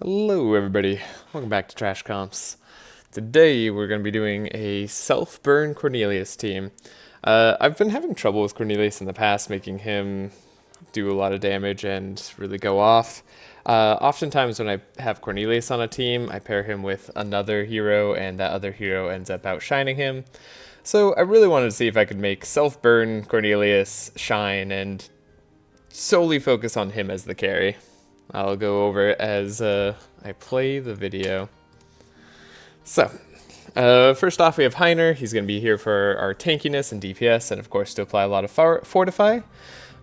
Hello everybody, welcome back to Trash Comps. Today we're going to be doing a self-burn Cornelius team. I've been having trouble with Cornelius in the past, making him do a lot of damage and really go off. Oftentimes when I have Cornelius on a team, I pair him with another hero and that other hero ends up outshining him. So I really wanted to see if I could make self-burn Cornelius shine and solely focus on him as the carry. I'll go over it as I play the video. So, first off we have Heiner. He's going to be here for our tankiness and DPS, and of course to apply a lot of Fortify.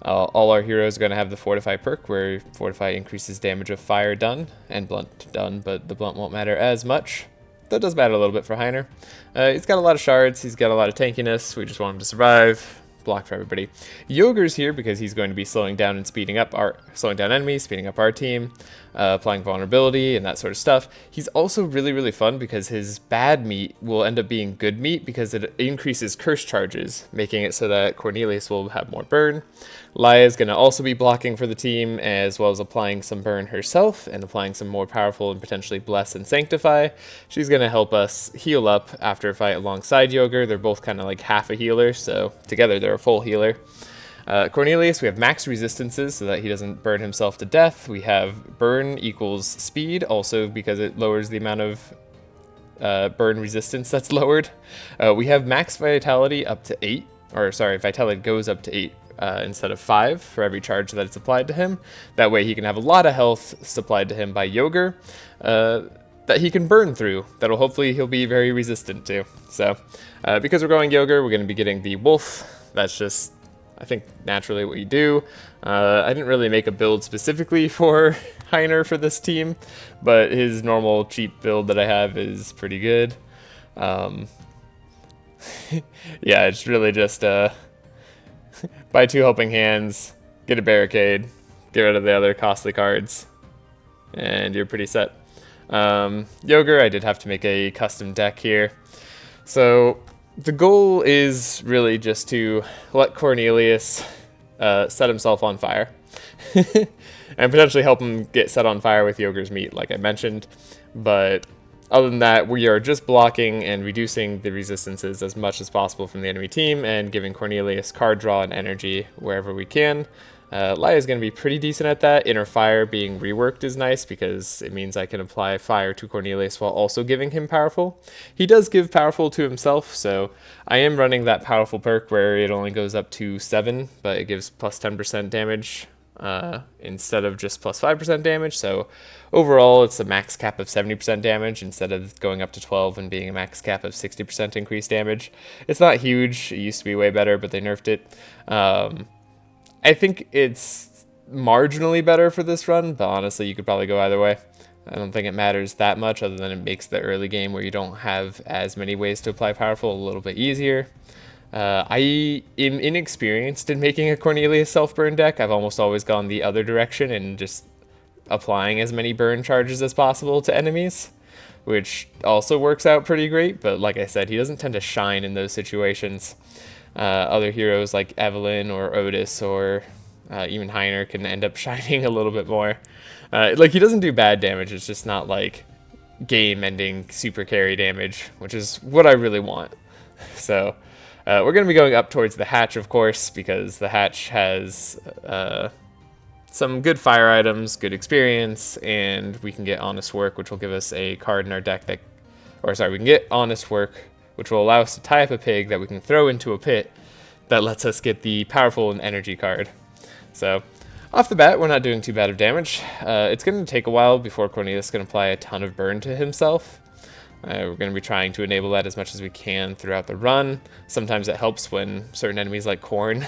All our heroes are going to have the Fortify perk, where Fortify increases damage of fire done, and blunt done, but the blunt won't matter as much. That does matter a little bit for Heiner. He's got a lot of shards, he's got a lot of tankiness, we just want him to survive. Block for everybody. Yoger's here because he's going to be slowing down enemies, speeding up our team, applying vulnerability and that sort of stuff. He's also really fun because his bad meat will end up being good meat because it increases curse charges, making it so that Cornelius will have more burn. Laia is going to also be blocking for the team, as well as applying some burn herself and applying some more powerful and potentially bless and sanctify. She's going to help us heal up after a fight alongside Yoger. They're both kind of like half a healer, so together they're a full healer. Cornelius, we have max resistances so that he doesn't burn himself to death. We have burn equals speed, also because it lowers the amount of burn resistance that's lowered. We have max vitality up to 8, or sorry, vitality goes up to 8 instead of 5 for every charge that it's applied to him. That way he can have a lot of health supplied to him by Yoger that he can burn through, that'll hopefully he'll be very resistant to. So because we're going Yoger, we're going to be getting the Wolf. That's just, I think, naturally what you do. I didn't really make a build specifically for Heiner for this team, but his normal cheap build that I have is pretty good. Yeah, it's really just buy 2 helping hands, get a barricade, get rid of the other costly cards, and you're pretty set. Yoger, I did have to make a custom deck here. So the goal is really just to let Cornelius set himself on fire. And potentially help him get set on fire with Yoger's meat, like I mentioned. But other than that, we are just blocking and reducing the resistances as much as possible from the enemy team and giving Cornelius card draw and energy wherever we can. Laia is going to be pretty decent at that. Inner Fire being reworked is nice because it means I can apply fire to Cornelius while also giving him powerful. He does give powerful to himself, so I am running that powerful perk where it only goes up to 7, but it gives plus 10% damage instead of just plus 5% damage. So overall it's a max cap of 70% damage instead of going up to 12 and being a max cap of 60% increased damage. It's not huge. It used to be way better, but they nerfed it. I think it's marginally better for this run, but honestly you could probably go either way. I don't think it matters that much, other than it makes the early game where you don't have as many ways to apply powerful a little bit easier. I am inexperienced in making a Cornelius self-burn deck. I've almost always gone the other direction and just applying as many burn charges as possible to enemies, which also works out pretty great, but like I said, he doesn't tend to shine in those situations. Other heroes like Evelyn or Otis or even Heiner can end up shining a little bit more. Like, he doesn't do bad damage, it's just not like game-ending super carry damage, which is what I really want. So we're going to be going up towards the hatch, of course, because the hatch has some good fire items, good experience, and we can get Honest Work, which will give us a card in our deck that, or sorry, we can get Honest Work, which will allow us to tie up a pig that we can throw into a pit that lets us get the powerful and energy card. So off the bat, we're not doing too bad of damage. It's going to take a while before Cornelius can apply a ton of burn to himself. We're going to be trying to enable that as much as we can throughout the run. Sometimes it helps when certain enemies like Corn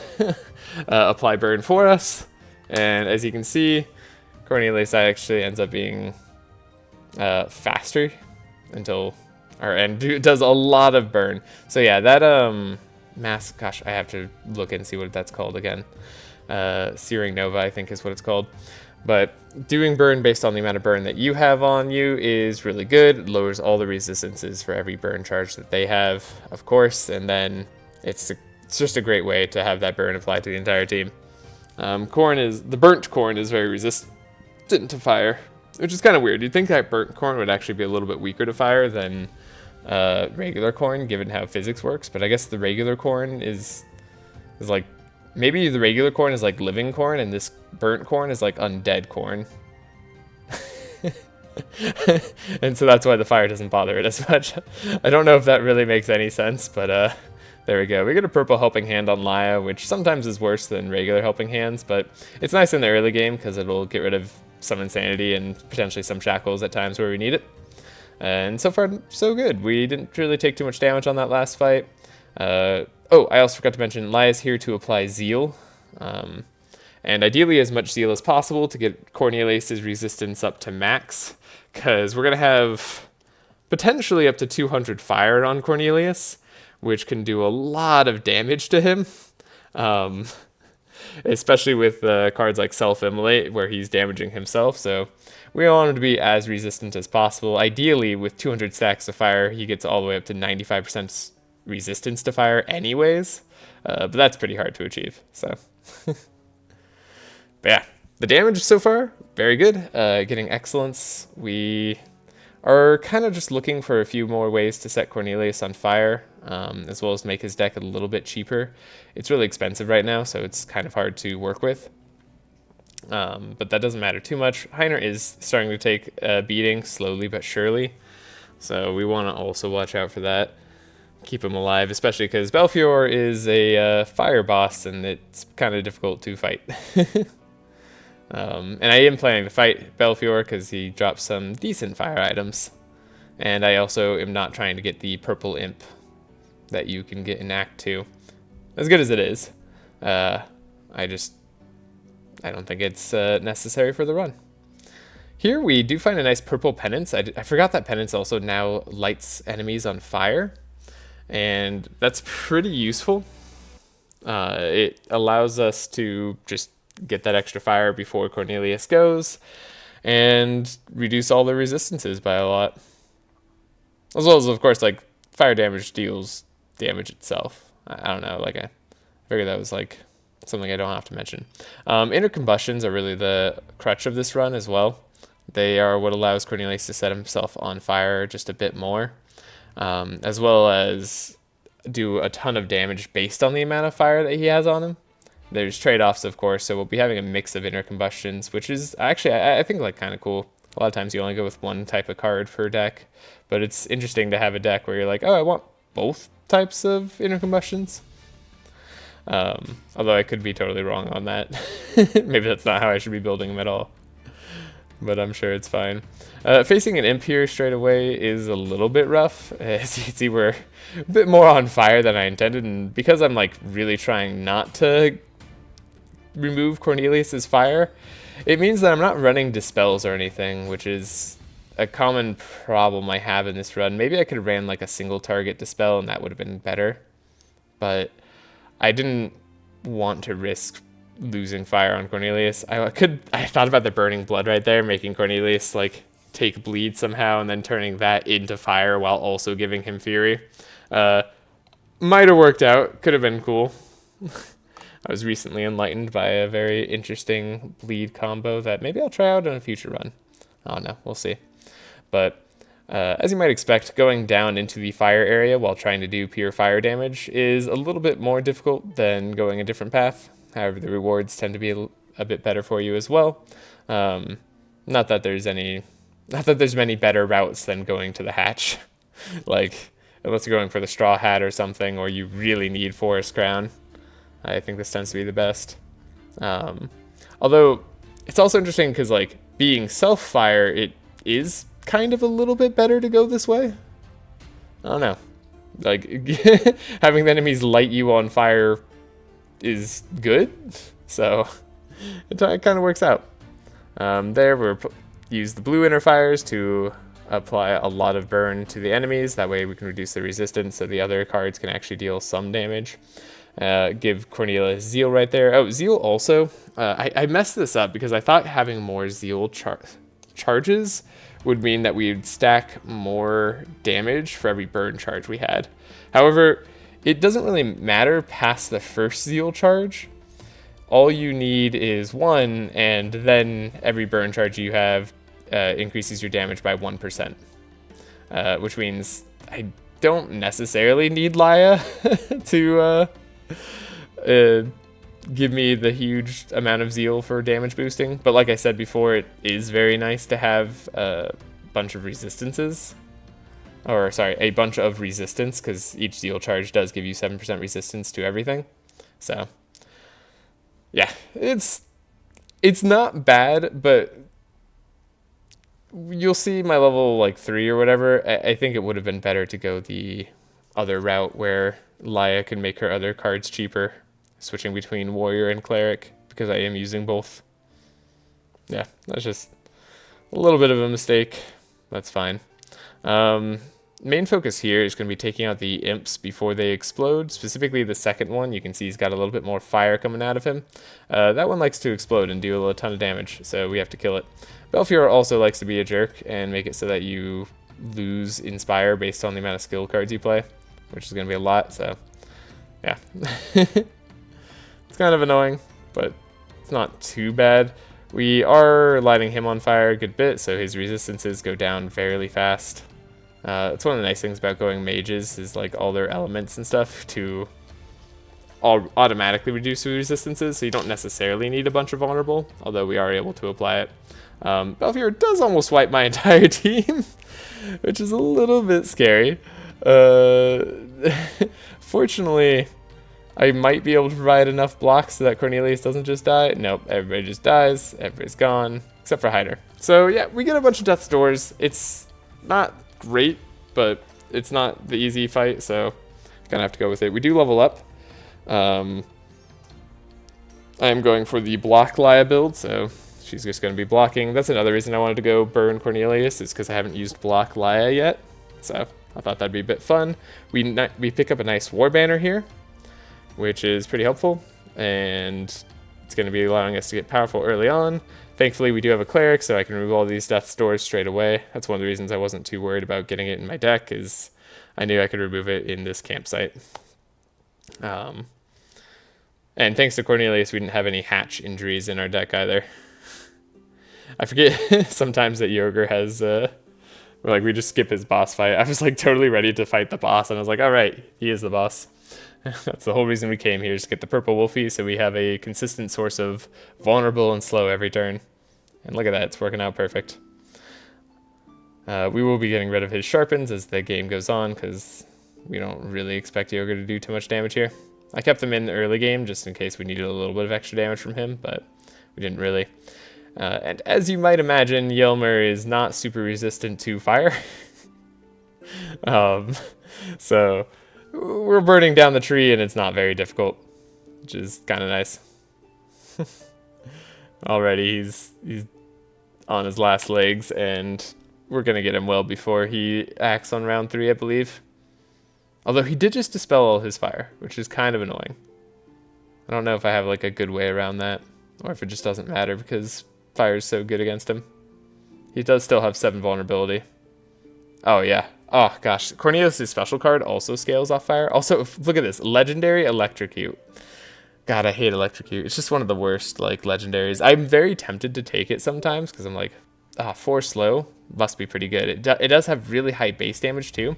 apply burn for us. And as you can see, Cornelius actually ends up being faster until, and does a lot of burn. So yeah, that mask, gosh, I have to look and see what that's called again. Searing Nova, I think is what it's called. But doing burn based on the amount of burn that you have on you is really good. It lowers all the resistances for every burn charge that they have, of course, and then it's just a great way to have that burn applied to the entire team. The burnt corn is very resistant to fire, which is kind of weird. You'd think that burnt corn would actually be a little bit weaker to fire than regular corn, given how physics works. But I guess the regular corn is like, maybe the regular corn is like living corn, and this burnt corn is like undead corn. And so that's why the fire doesn't bother it as much. I don't know if that really makes any sense, but there we go. We get a purple helping hand on Laya, which sometimes is worse than regular helping hands, but it's nice in the early game because it'll get rid of some insanity and potentially some shackles at times where we need it. And so far, so good. We didn't really take too much damage on that last fight. Oh, I also forgot to mention, Laya's here to apply Zeal. And ideally as much Zeal as possible to get Cornelius' resistance up to max, because we're going to have potentially up to 200 fire on Cornelius, which can do a lot of damage to him. Especially with cards like Self-Immolate, where he's damaging himself, so we want him to be as resistant as possible. Ideally, with 200 stacks of fire, he gets all the way up to 95% resistance to fire anyways, but that's pretty hard to achieve, so... But yeah, the damage so far, very good. Getting excellence. We are kind of just looking for a few more ways to set Cornelius on fire, as well as make his deck a little bit cheaper. It's really expensive right now, so it's kind of hard to work with. But that doesn't matter too much. Heiner is starting to take a beating slowly but surely, so we want to also watch out for that. Keep him alive, especially because Belfior is a fire boss, and it's kind of difficult to fight. And I am planning to fight Belfior because he drops some decent fire items. And I also am not trying to get the purple imp that you can get in Act 2. As good as it is, I don't think it's necessary for the run. Here we do find a nice purple penance. I forgot that penance also now lights enemies on fire. And that's pretty useful. It allows us to just get that extra fire before Cornelius goes, and reduce all the resistances by a lot. As well as, of course, like, fire damage deals damage itself. I don't know, like, I figured that was, like, something I don't have to mention. Inner combustions are really the crutch of this run as well. They are what allows Cornelius to set himself on fire just a bit more, as well as do a ton of damage based on the amount of fire that he has on him. There's trade-offs, of course, so we'll be having a mix of inner combustions, which is actually, I think, like, kind of cool. A lot of times you only go with one type of card per deck, but it's interesting to have a deck where you're like, oh, I want both types of inner combustions. Although I could be totally wrong on that. Maybe that's not how I should be building them at all. But I'm sure it's fine. Facing an imp here straight away is a little bit rough. As you can see, we're a bit more on fire than I intended, and because I'm, like, really trying not to remove Cornelius's fire, it means that I'm not running dispels or anything, which is a common problem I have in this run. Maybe I could have ran like a single target dispel and that would have been better, but I didn't want to risk losing fire on Cornelius. I thought about the burning blood right there, making Cornelius like take bleed somehow and then turning that into fire while also giving him fury. Might have worked out, could have been cool. I was recently enlightened by a very interesting bleed combo that maybe I'll try out in a future run. I don't know, we'll see. But as you might expect, going down into the fire area while trying to do pure fire damage is a little bit more difficult than going a different path. However, the rewards tend to be a bit better for you as well. Not that there's many better routes than going to the hatch. Like, unless you're going for the straw hat or something, or you really need forest crown. I think this tends to be the best. Although, it's also interesting because, like, being self-fire, it is kind of a little bit better to go this way. I don't know. Like, having the enemies light you on fire is good, so it kind of works out. There, we'll use the blue inner fires to apply a lot of burn to the enemies. That way we can reduce the resistance so the other cards can actually deal some damage. Give Cornelius Zeal right there. Oh, Zeal also, I messed this up because I thought having more Zeal charges would mean that we'd stack more damage for every burn charge we had. However, it doesn't really matter past the first Zeal charge. All you need is one, and then every burn charge you have increases your damage by 1%, which means I don't necessarily need Laya to give me the huge amount of zeal for damage boosting. But like I said before, it is very nice to have a bunch of resistances. Or, sorry, a bunch of resistance, because each zeal charge does give you 7% resistance to everything. So, yeah, it's not bad, but you'll see my level, like, 3 or whatever. I think it would have been better to go the other route where Laya can make her other cards cheaper, switching between Warrior and Cleric, because I am using both. Yeah, that's just a little bit of a mistake. That's fine. Main focus here is going to be taking out the imps before they explode. Specifically the second one, you can see he's got a little bit more fire coming out of him. That one likes to explode and do a ton of damage, so we have to kill it. Belfior also likes to be a jerk and make it so that you lose Inspire based on the amount of skill cards you play, which is going to be a lot, so yeah. It's kind of annoying, but it's not too bad. We are lighting him on fire a good bit, so his resistances go down fairly fast. It's one of the nice things about going mages is like all their elements and stuff to all automatically reduce resistances, so you don't necessarily need a bunch of vulnerable, although we are able to apply it. Belfior does almost wipe my entire team, which is a little bit scary. Fortunately, I might be able to provide enough blocks so that Cornelius doesn't just die. Nope, everybody just dies. Everybody's gone, except for Hyder. So yeah, we get a bunch of death's doors. It's not great, but it's not the easy fight, so gonna have to go with it. We do level up. I am going for the block Laya build, so she's just going to be blocking. That's another reason I wanted to go burn Cornelius, is because I haven't used block Laya yet, so I thought that'd be a bit fun. We pick up a nice war banner here, which is pretty helpful, and it's going to be allowing us to get powerful early on. Thankfully, we do have a cleric, so I can remove all these death doors straight away. That's one of the reasons I wasn't too worried about getting it in my deck, is I knew I could remove it in this campsite. And thanks to Cornelius, we didn't have any hatch injuries in our deck either. I forget sometimes that Yogur has, we just skip his boss fight. I was like totally ready to fight the boss, and I was like, all right, he is the boss. That's the whole reason we came here, is to get the purple wolfie, so we have a consistent source of vulnerable and slow every turn. And look at that, it's working out perfect. We will be getting rid of his sharpens as the game goes on, because we don't really expect Yogur to do too much damage here. I kept him in the early game just in case we needed a little bit of extra damage from him, but we didn't really. And as you might imagine, Yelmer is not super resistant to fire. So we're burning down the tree and it's not very difficult, which is kind of nice. Already he's on his last legs, and we're going to get him well before he acts on round 3, I believe. Although he did just dispel all his fire, which is kind of annoying. I don't know if I have like a good way around that, or if it just doesn't matter because fire is so good against him. He does still have 7 vulnerability. Oh yeah. Oh gosh, Cornelius' special card also scales off fire. Also, look at this, legendary electrocute. God, I hate electrocute. It's just one of the worst like legendaries. I'm very tempted to take it sometimes because I'm like, 4 slow must be pretty good. It does have really high base damage too,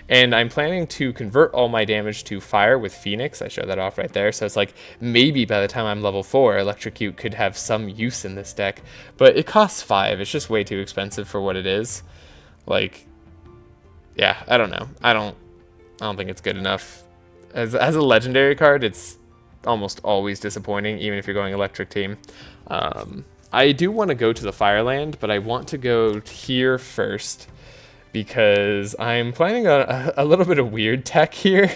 and I'm planning to convert all my damage to fire with Phoenix. I show that off right there, so it's like maybe by the time I'm level 4, electrocute could have some use in this deck, but it costs 5. It's just way too expensive for what it is. Like, yeah, I don't know. I don't think it's good enough as a legendary card. It's almost always disappointing, even if you're going electric team. I do want to go to the Fireland, but I want to go here first because I'm planning on a little bit of weird tech here,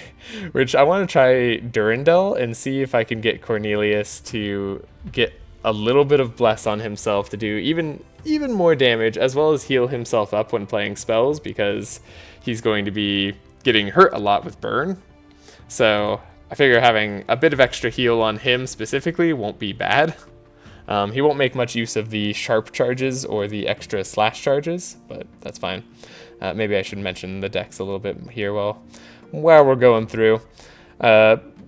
which I want to try Durandal and see if I can get Cornelius to get a little bit of bless on himself to do even more damage, as well as heal himself up when playing spells, because he's going to be getting hurt a lot with burn. So I figure having a bit of extra heal on him specifically won't be bad. He won't make much use of the sharp charges or the extra slash charges, but that's fine. Maybe I should mention the decks a little bit here while we're going through.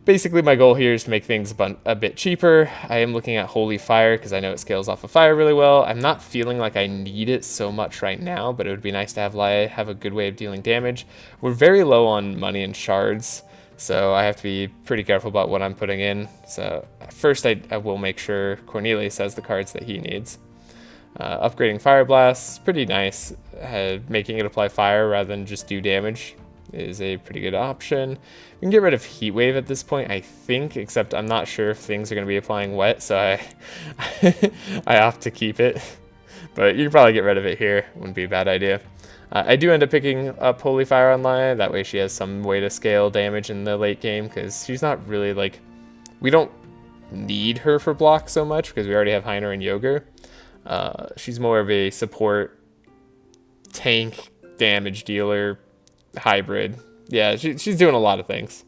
basically my goal here is to make things a bit cheaper. I am looking at Holy Fire because I know it scales off of fire really well. I'm not feeling like I need it so much right now, but it would be nice to have Laia have a good way of dealing damage. We're very low on money and shards, so I have to be pretty careful about what I'm putting in. So first I will make sure Cornelius has the cards that he needs. Upgrading Fire Blast is pretty nice. Making it apply fire rather than just do damage is a pretty good option. We can get rid of Heat Wave at this point, I think, except I'm not sure if things are going to be applying wet, so I opt to keep it. But you can probably get rid of it here. Wouldn't be a bad idea. I do end up picking up Holy Fire on Laia. That way she has some way to scale damage in the late game, because she's not really like... We don't need her for block so much, because we already have Heiner and Yogur. She's more of a support, tank, damage dealer, hybrid. Yeah, she's doing a lot of things.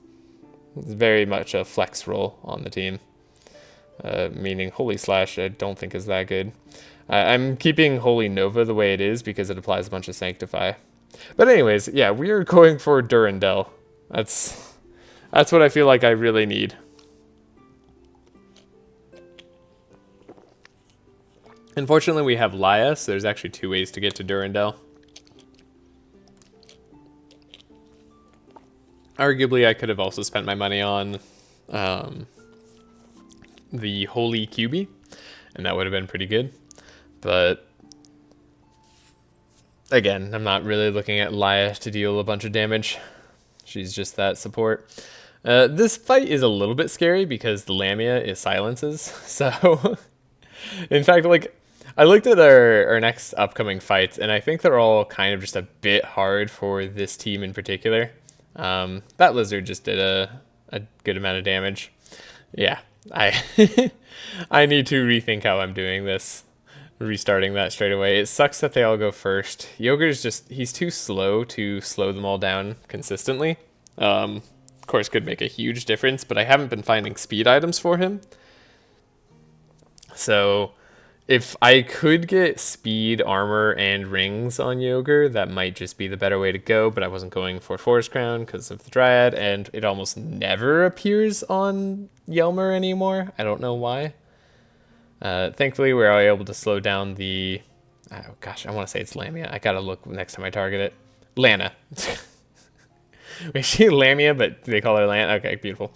It's very much a flex role on the team. Meaning Holy Slash I don't think is that good. I'm keeping Holy Nova the way it is because it applies a bunch of Sanctify. But anyways, yeah, we are going for Durandal. That's what I feel like I really need. Unfortunately, we have Laia, so there's actually 2 ways to get to Durandal. Arguably, I could have also spent my money on the Holy QB, and that would have been pretty good. But again, I'm not really looking at Laia to deal a bunch of damage. She's just that support. This fight is a little bit scary because the Lamia is silences. So, in fact, like, I looked at our next upcoming fights, and I think they're all kind of just a bit hard for this team in particular. That lizard just did a good amount of damage. Yeah, I need to rethink how I'm doing this. Restarting that straight away. It sucks that they all go first. Yogur's just, he's too slow to slow them all down consistently. Of course, could make a huge difference, but I haven't been finding speed items for him. So if I could get speed, armor, and rings on Yogur, that might just be the better way to go, but I wasn't going for Forest Crown because of the Dryad, and it almost never appears on Yelmer anymore. I don't know why. Thankfully, we were able to slow down the... Oh gosh, I want to say it's Lamia. I gotta look next time I target it. Lana. Wait, she Lamia, but they call her Lana? Okay, beautiful.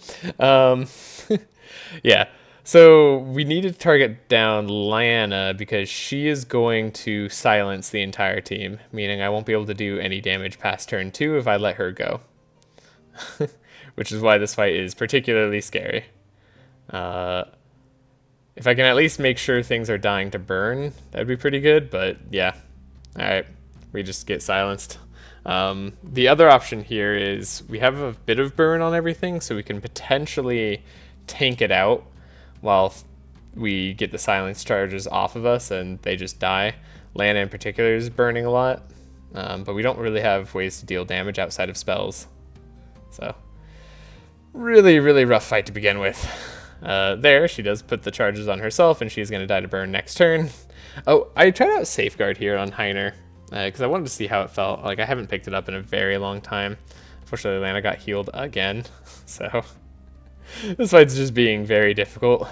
Yeah. So we need to target down Lana because she is going to silence the entire team, meaning I won't be able to do any damage past turn 2 if I let her go. Which is why this fight is particularly scary. If I can at least make sure things are dying to burn, that'd be pretty good, but yeah. Alright, we just get silenced. The other option here is we have a bit of burn on everything, so we can potentially tank it out while we get the silence charges off of us and they just die. Lana in particular is burning a lot, but we don't really have ways to deal damage outside of spells. So, really, really rough fight to begin with. There, she does put the charges on herself, and she's going to die to burn next turn. Oh, I tried out Safeguard here on Heiner, because I wanted to see how it felt. Like, I haven't picked it up in a very long time. Unfortunately, Lana got healed again, so this fight's just being very difficult.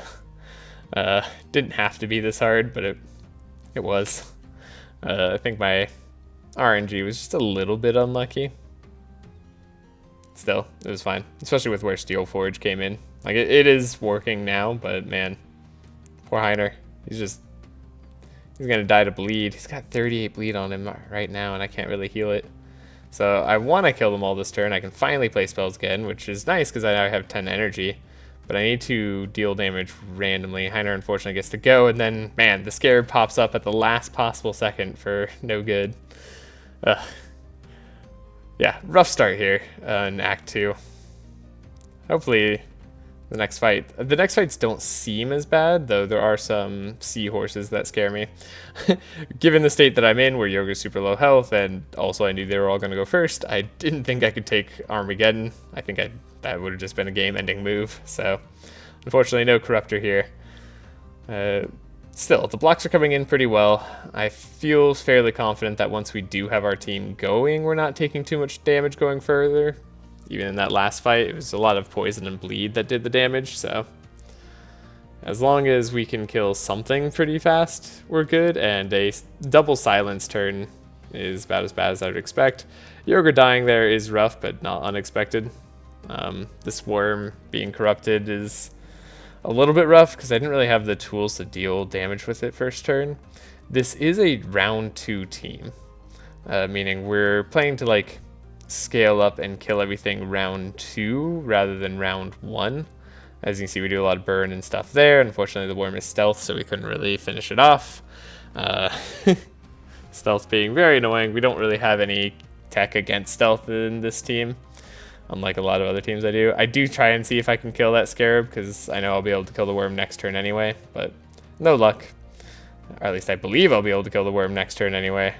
Didn't have to be this hard, but it was. I think my RNG was just a little bit unlucky. Still, it was fine, especially with where Steel Forge came in. Like, it is working now, but man, poor Heiner. He's gonna die to bleed. He's got 38 bleed on him right now, and I can't really heal it. So I want to kill them all this turn. I can finally play spells again, which is nice because I now have 10 energy. But I need to deal damage randomly. Heiner unfortunately gets to go, and then, man, the Scarab pops up at the last possible second for no good. Yeah, rough start here in Act 2. Hopefully the next fights don't seem as bad, though there are some seahorses that scare me. Given the state that I'm in, where Yoga's super low health, and also I knew they were all going to go first, I didn't think I could take Armageddon. I think that would have just been a game-ending move, so unfortunately no Corruptor here. Still, the blocks are coming in pretty well. I feel fairly confident that once we do have our team going, we're not taking too much damage going further. even in that last fight. It was a lot of poison and bleed that did the damage, so as long as we can kill something pretty fast, we're good, and a double silence turn is about as bad as I would expect. Yoga dying there is rough, but not unexpected. This worm being corrupted is a little bit rough because I didn't really have the tools to deal damage with it first turn. This is a round 2 team, meaning we're planning to like scale up and kill everything round 2 rather than round 1. As you can see, we do a lot of burn and stuff there. Unfortunately, the worm is stealth, so we couldn't really finish it off. Stealth being very annoying. We don't really have any tech against stealth in this team, unlike a lot of other teams I do. I do try and see if I can kill that scarab, because I know I'll be able to kill the worm next turn anyway, but no luck. Or at least I believe I'll be able to kill the worm next turn anyway.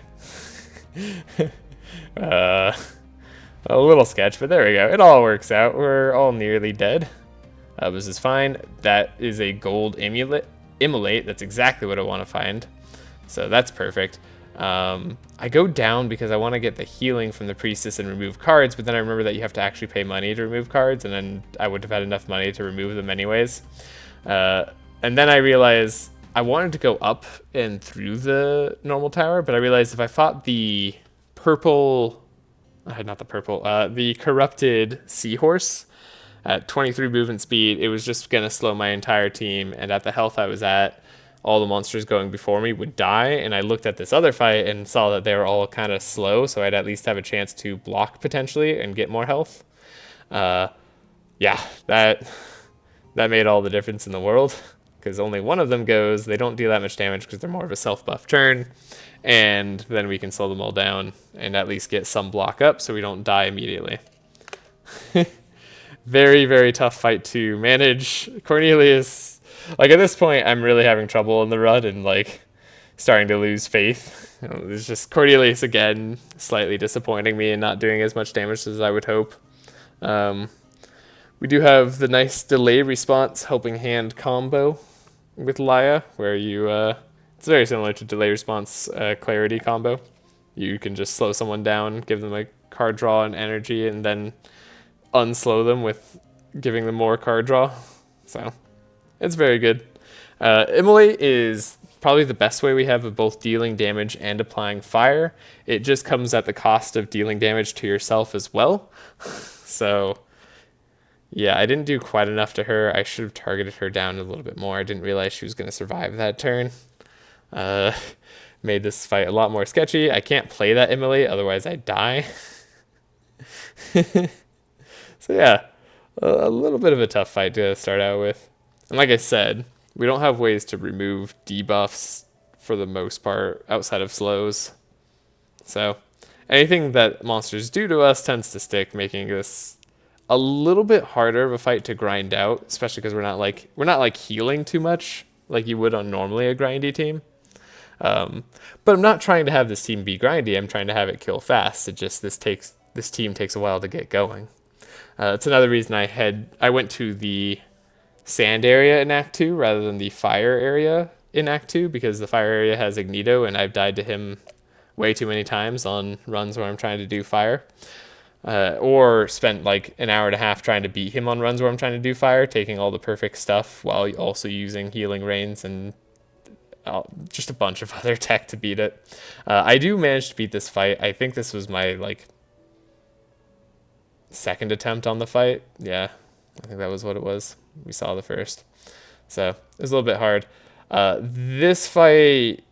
A little sketch, but there we go. It all works out. We're all nearly dead. This is fine. That is a gold immolate. That's exactly what I want to find. So that's perfect. I go down because I want to get the healing from the priestess and remove cards, but then I remember that you have to actually pay money to remove cards, and then I would have had enough money to remove them anyways. And then I realized I wanted to go up and through the normal tower, but I realized if I fought the purple, the corrupted seahorse at 23 movement speed, it was just going to slow my entire team, and at the health I was at, all the monsters going before me would die, and I looked at this other fight and saw that they were all kind of slow, so I'd at least have a chance to block potentially and get more health. Yeah, that made all the difference in the world, because only one of them goes. They don't do that much damage because they're more of a self-buff turn, and then we can slow them all down and at least get some block up so we don't die immediately. Very, very tough fight to manage. Cornelius, like at this point, I'm really having trouble in the run and like starting to lose faith. It's just Cornelius again, slightly disappointing me and not doing as much damage as I would hope. We do have the nice delay response helping hand combo with Laya, where you, it's very similar to delay response clarity combo. You can just slow someone down, give them a card draw and energy, and then unslow them with giving them more card draw. So it's very good. Immolate is probably the best way we have of both dealing damage and applying fire. It just comes at the cost of dealing damage to yourself as well. So yeah, I didn't do quite enough to her. I should have targeted her down a little bit more. I didn't realize she was going to survive that turn. Made this fight a lot more sketchy. I can't play that Immolate, otherwise I die. So yeah, a little bit of a tough fight to start out with. And like I said, we don't have ways to remove debuffs for the most part outside of slows. So anything that monsters do to us tends to stick, making this a little bit harder of a fight to grind out, especially because we're not like healing too much like you would on normally a grindy team. But I'm not trying to have this team be grindy. I'm trying to have it kill fast. It just this team takes a while to get going. It's another reason I went to the sand area in Act 2 rather than the fire area in Act 2, because the fire area has Ignito, and I've died to him way too many times on runs where I'm trying to do fire. Or spent like an hour and a half trying to beat him on runs where I'm trying to do fire, taking all the perfect stuff while also using healing rains and just a bunch of other tech to beat it. I do manage to beat this fight. I think this was my like second attempt on the fight. Yeah, I think that was what it was. We saw the first. So it was a little bit hard. This fight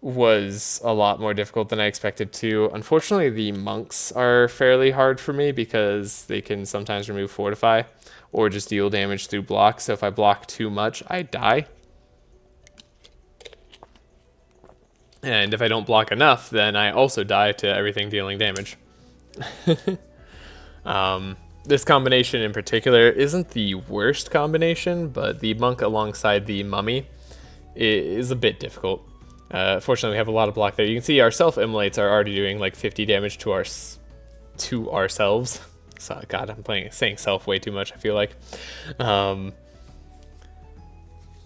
was a lot more difficult than I expected to. Unfortunately, the monks are fairly hard for me because they can sometimes remove Fortify or just deal damage through block. So if I block too much, I die. And if I don't block enough, then I also die to everything dealing damage. This combination in particular isn't the worst combination, but the monk alongside the mummy is a bit difficult. Fortunately, we have a lot of block there. You can see our self-immolates are already doing like 50 damage to ourselves. So, God, I'm saying self way too much, I feel like.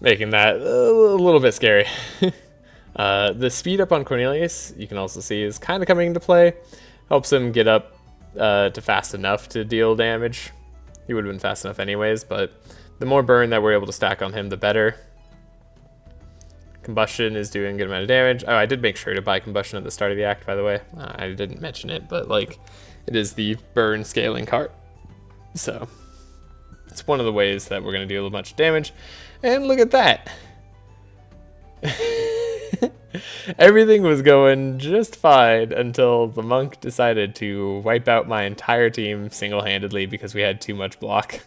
Making that a little bit scary. The speed up on Cornelius, you can also see, is kind of coming into play. Helps him get up to fast enough to deal damage. He would have been fast enough anyways, but the more burn that we're able to stack on him, the better. Combustion is doing a good amount of damage. Oh, I did make sure to buy Combustion at the start of the act, by the way. I didn't mention it, but like, it is the burn scaling card. So, it's one of the ways that we're going to deal a bunch of damage. And look at that! Everything was going just fine until the monk decided to wipe out my entire team single-handedly because we had too much block.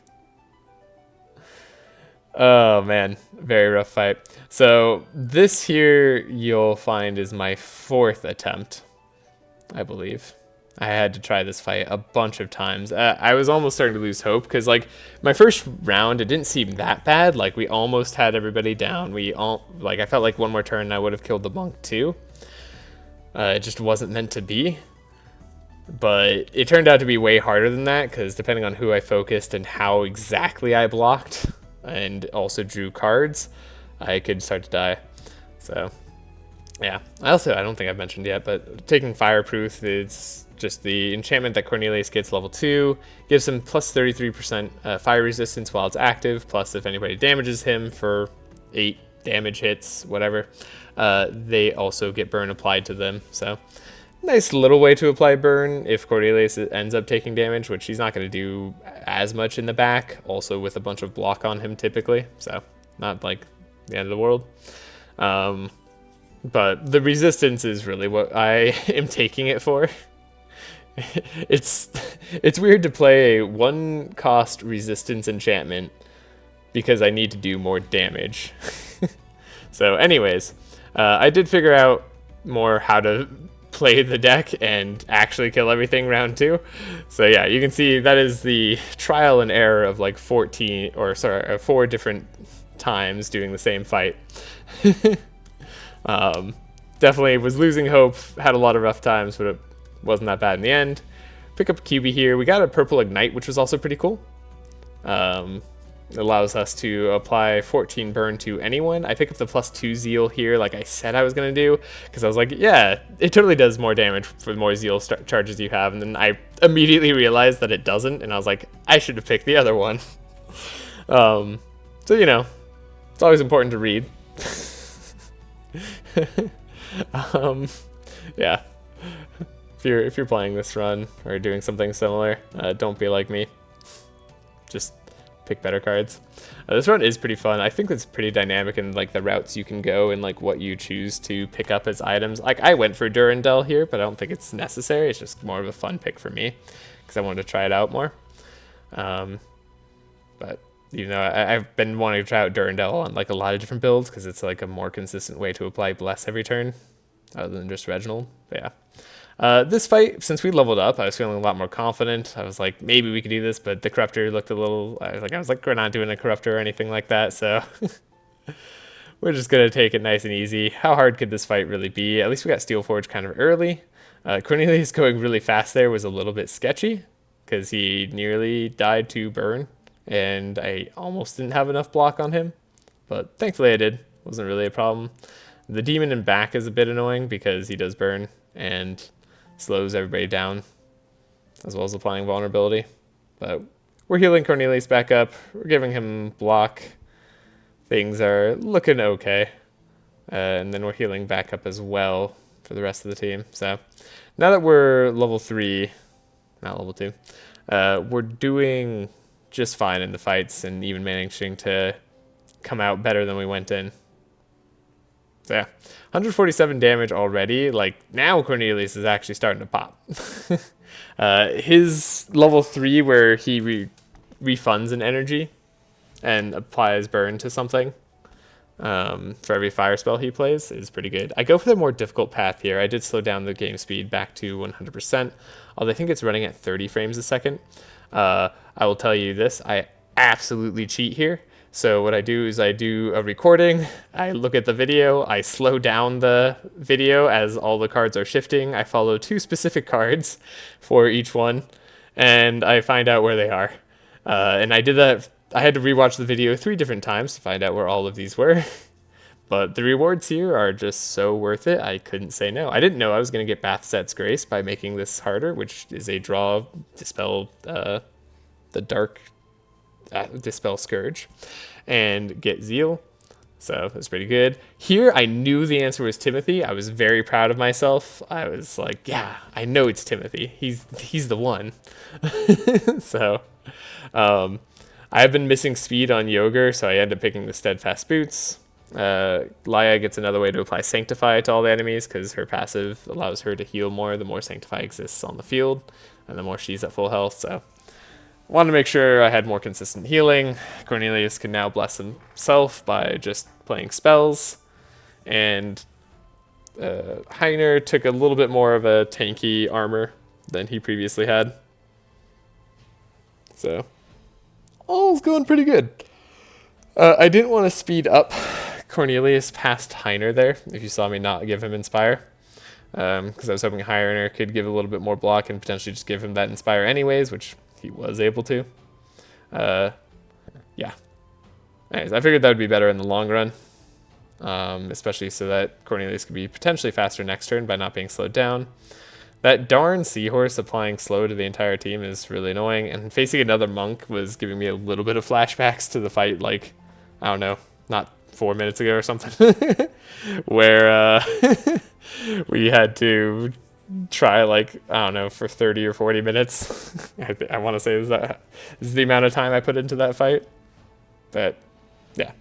Oh man, very rough fight. So this here you'll find is my 4th attempt, I believe. I had to try this fight a bunch of times. I was almost starting to lose hope because like my first round, it didn't seem that bad. Like we almost had everybody down. I felt like one more turn and I would have killed the monk too. It just wasn't meant to be. But it turned out to be way harder than that because depending on who I focused and how exactly I blocked and also drew cards, I could start to die. So yeah, I don't think I've mentioned yet, but taking Fireproof is just the enchantment that Cornelius gets level 2, gives him plus 33% fire resistance while it's active, plus if anybody damages him for 8 damage hits, whatever, they also get burn applied to them. So nice little way to apply burn if Cornelius ends up taking damage, which he's not going to do as much in the back, also with a bunch of block on him typically, so not like the end of the world. But the resistance is really what I am taking it for. It's weird to play a 1-cost resistance enchantment because I need to do more damage. So anyways, I did figure out more how to play the deck and actually kill everything round 2. So yeah, you can see that is the trial and error of like 4 different times doing the same fight. Definitely was losing hope, had a lot of rough times, but it wasn't that bad in the end. Pick up a QB here. We got a purple ignite, which was also pretty cool. It allows us to apply 14 burn to anyone. I pick up the +2 zeal here like I said I was going to do, because I was like, yeah, it totally does more damage for the more zeal charges you have, and then I immediately realized that it doesn't, and I was like, I should have picked the other one. So, you know, it's always important to read. Yeah. If you're playing this run or doing something similar, don't be like me. Just pick better cards. This run is pretty fun. I think it's pretty dynamic in like the routes you can go and like what you choose to pick up as items. Like I went for Durandal here, but I don't think it's necessary. It's just more of a fun pick for me because I wanted to try it out more. But you know, I've been wanting to try out Durandal on like a lot of different builds because it's like a more consistent way to apply Bless every turn other than just Reginald. But yeah. This fight, since we leveled up, I was feeling a lot more confident. I was like, maybe we could do this, but the Corruptor looked a little... I was like, we're not doing a Corruptor or anything like that, so... We're just going to take it nice and easy. How hard could this fight really be? At least we got Steelforge kind of early. Cornelius going really fast there was a little bit sketchy, because he nearly died to burn, and I almost didn't have enough block on him. But thankfully I did. Wasn't really a problem. The Demon in back is a bit annoying, because he does burn, and... slows everybody down, as well as applying vulnerability. But we're healing Cornelius back up. We're giving him block. Things are looking okay. And then we're healing back up as well for the rest of the team. So now that we're level 3, not level 2, we're doing just fine in the fights and even managing to come out better than we went in. So yeah, 147 damage already. Like, now Cornelius is actually starting to pop. His level 3 where he refunds an energy and applies burn to something for every fire spell he plays is pretty good. I go for the more difficult path here. I did slow down the game speed back to 100%, although I think it's running at 30 frames a second. I will tell you this, I absolutely cheat here. So what I do is I do a recording, I look at the video, I slow down the video as all the cards are shifting, I follow 2 specific cards for each one, and I find out where they are. And I did that, I had to rewatch the video 3 different times to find out where all of these were. but the rewards here are just so worth it. I couldn't say no. I didn't know I was going to get Bathset's Grace by making this harder, which is a draw, dispel the dark, dispel Scourge, and get Zeal. So that's pretty good. Here, I knew the answer was Timothy. I was very proud of myself. I was like, yeah, I know it's Timothy. He's the one. So, I have been missing speed on Yogur, so I end up picking the Steadfast Boots. Laya gets another way to apply Sanctify to all the enemies because her passive allows her to heal more the more Sanctify exists on the field, and the more she's at full health. So, wanted to make sure I had more consistent healing. Cornelius can now bless himself by just playing spells, and Heiner took a little bit more of a tanky armor than he previously had. So, all's going pretty good. I didn't want to speed up Cornelius past Heiner there, if you saw me not give him Inspire. Because I was hoping Heiner could give a little bit more block and potentially just give him that Inspire anyways, which he was able to. Yeah. Anyways, I figured that would be better in the long run. Especially so that Cornelius could be potentially faster next turn by not being slowed down. That darn Seahorse applying slow to the entire team is really annoying, and facing another monk was giving me a little bit of flashbacks to the fight, like, I don't know, not 4 minutes ago or something, where we had to try, like, I don't know, for 30 or 40 minutes. I want to say this is the amount of time I put into that fight, but yeah.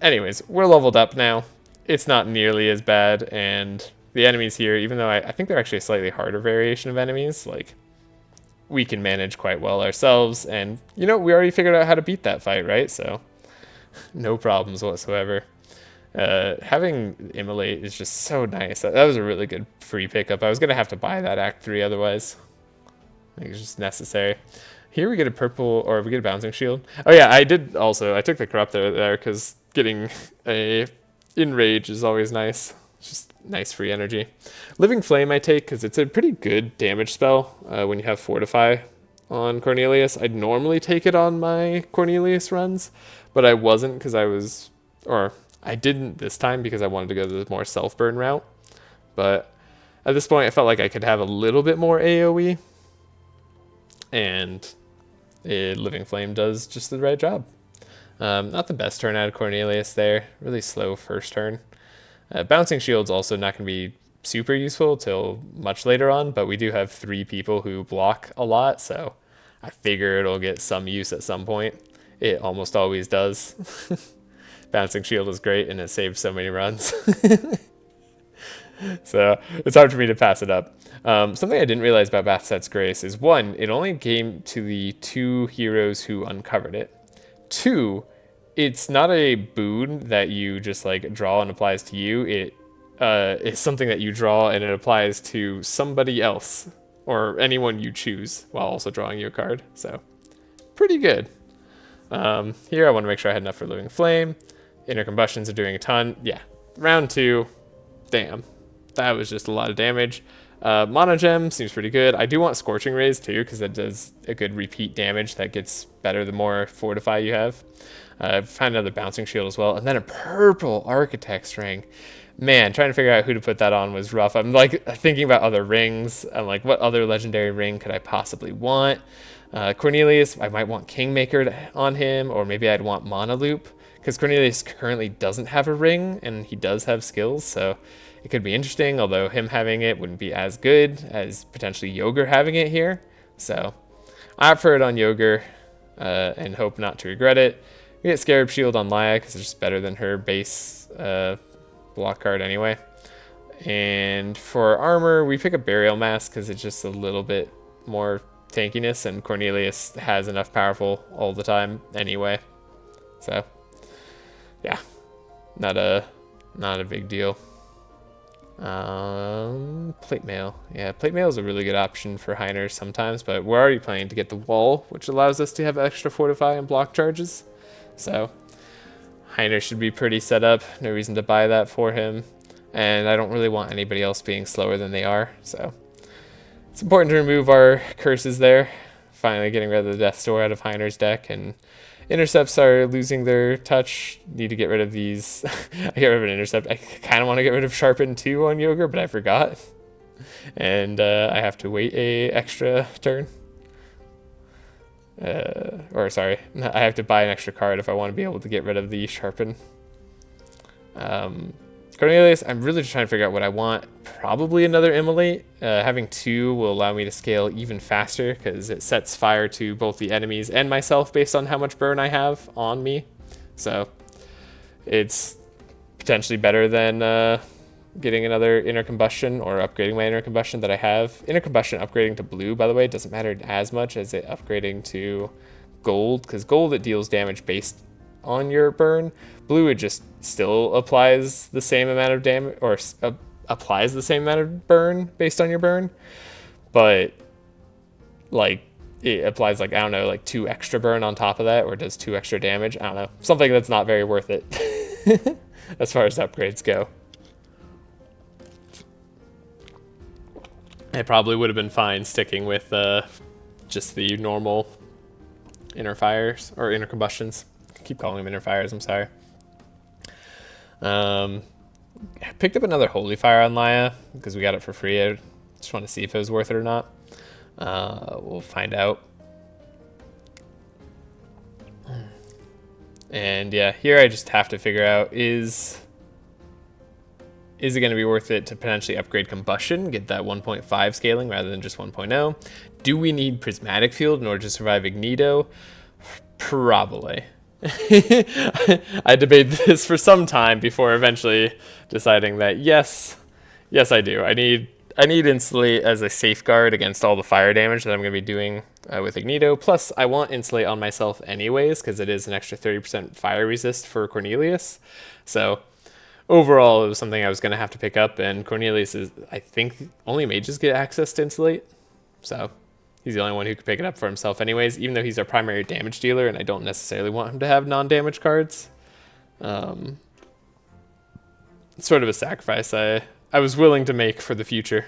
Anyways, we're leveled up now. It's not nearly as bad, and the enemies here, even though I think they're actually a slightly harder variation of enemies, like, we can manage quite well ourselves, and, you know, we already figured out how to beat that fight, right? So, no problems whatsoever. Having Immolate is just so nice. That was a really good free pickup. I was going to have to buy that Act 3 otherwise. I think it's just necessary. Here we get a purple, or we get a Bouncing Shield. Oh yeah, I did also, I took the Corrupt there because getting a Enrage is always nice. Just nice free energy. Living Flame I take because it's a pretty good damage spell when you have Fortify on Cornelius. I'd normally take it on my Cornelius runs, but I wasn't because I didn't this time because I wanted to go the more self-burn route. But at this point I felt like I could have a little bit more AoE, and Living Flame does just the right job. Not the best turn out of Cornelius there. Really slow first turn. Bouncing Shield's also not going to be super useful till much later on, but we do have 3 people who block a lot, so I figure it'll get some use at some point. It almost always does. Bouncing Shield is great, and it saves so many runs. So it's hard for me to pass it up. Something I didn't realize about Bathset's Grace is, 1, it only came to the 2 heroes who uncovered it. 2, it's not a boon that you just like draw and applies to you. It is something that you draw and it applies to somebody else or anyone you choose while also drawing you a card. So pretty good. Here I want to make sure I had enough for Living Flame. Inner Combustions are doing a ton. Yeah, round 2. Damn, that was just a lot of damage. Monogem seems pretty good. I do want Scorching Rays too, because that does a good repeat damage that gets better the more Fortify you have. Find another Bouncing Shield as well, and then a purple Architect's Ring. Man, trying to figure out who to put that on was rough. I'm like thinking about other rings. I'm like, what other legendary ring could I possibly want? Cornelius, I might want Kingmaker on him, or maybe I'd want Mana Loop, because Cornelius currently doesn't have a ring, and he does have skills, so it could be interesting, although him having it wouldn't be as good as potentially Yogur having it here. So I opt for it on Yogur and hope not to regret it. We get Scarab Shield on Laya because it's just better than her base block card anyway. And for armor, we pick a Burial Mask because it's just a little bit more tankiness, and Cornelius has enough powerful all the time anyway. So yeah, not a big deal. Plate Mail. Yeah, Plate Mail is a really good option for Heiner sometimes, but we're already planning to get the Wall, which allows us to have extra Fortify and block charges. So Heiner should be pretty set up. No reason to buy that for him. And I don't really want anybody else being slower than they are. So it's important to remove our curses there. Finally getting rid of the Death Store out of Heiner's deck. And Intercepts are losing their touch. Need to get rid of these. I get rid of an intercept. I kind of want to get rid of Sharpen too on Yogur, but I forgot. And I have to wait a extra turn. Or sorry, I have to buy an extra card if I want to be able to get rid of the Sharpen. Cornelius, I'm really just trying to figure out what I want. Probably another Immolate. Having 2 will allow me to scale even faster because it sets fire to both the enemies and myself based on how much burn I have on me. So it's potentially better than getting another inner combustion or upgrading my inner combustion that I have. Inner combustion upgrading to blue, by the way, doesn't matter as much as it upgrading to gold, because gold, it deals damage based on your burn. Blue, it just still applies the same amount of damage, or applies the same amount of burn based on your burn, but like it applies like, I don't know, like 2 extra burn on top of that, or does 2 extra damage. I don't know, something that's not very worth it as far as upgrades go. It probably would have been fine sticking with just the normal inner fires or inner combustions. I keep calling them inner fires, I'm sorry. I picked up another Holy Fire on Laya because we got it for free. I just want to see if it was worth it or not. We'll find out. And yeah, here I just have to figure out, is it going to be worth it to potentially upgrade Combustion, get that 1.5 scaling rather than just 1.0? Do we need Prismatic Field in order to survive Ignito? Probably. I debated this for some time before eventually deciding that yes I do. I need Insulate as a safeguard against all the fire damage that I'm going to be doing with Ignito. Plus, I want Insulate on myself anyways because it is an extra 30% fire resist for Cornelius. So overall, it was something I was going to have to pick up, and Cornelius is, I think, only mages get access to Insulate. So he's the only one who could pick it up for himself anyways, even though he's our primary damage dealer, and I don't necessarily want him to have non-damage cards. It's sort of a sacrifice I was willing to make for the future.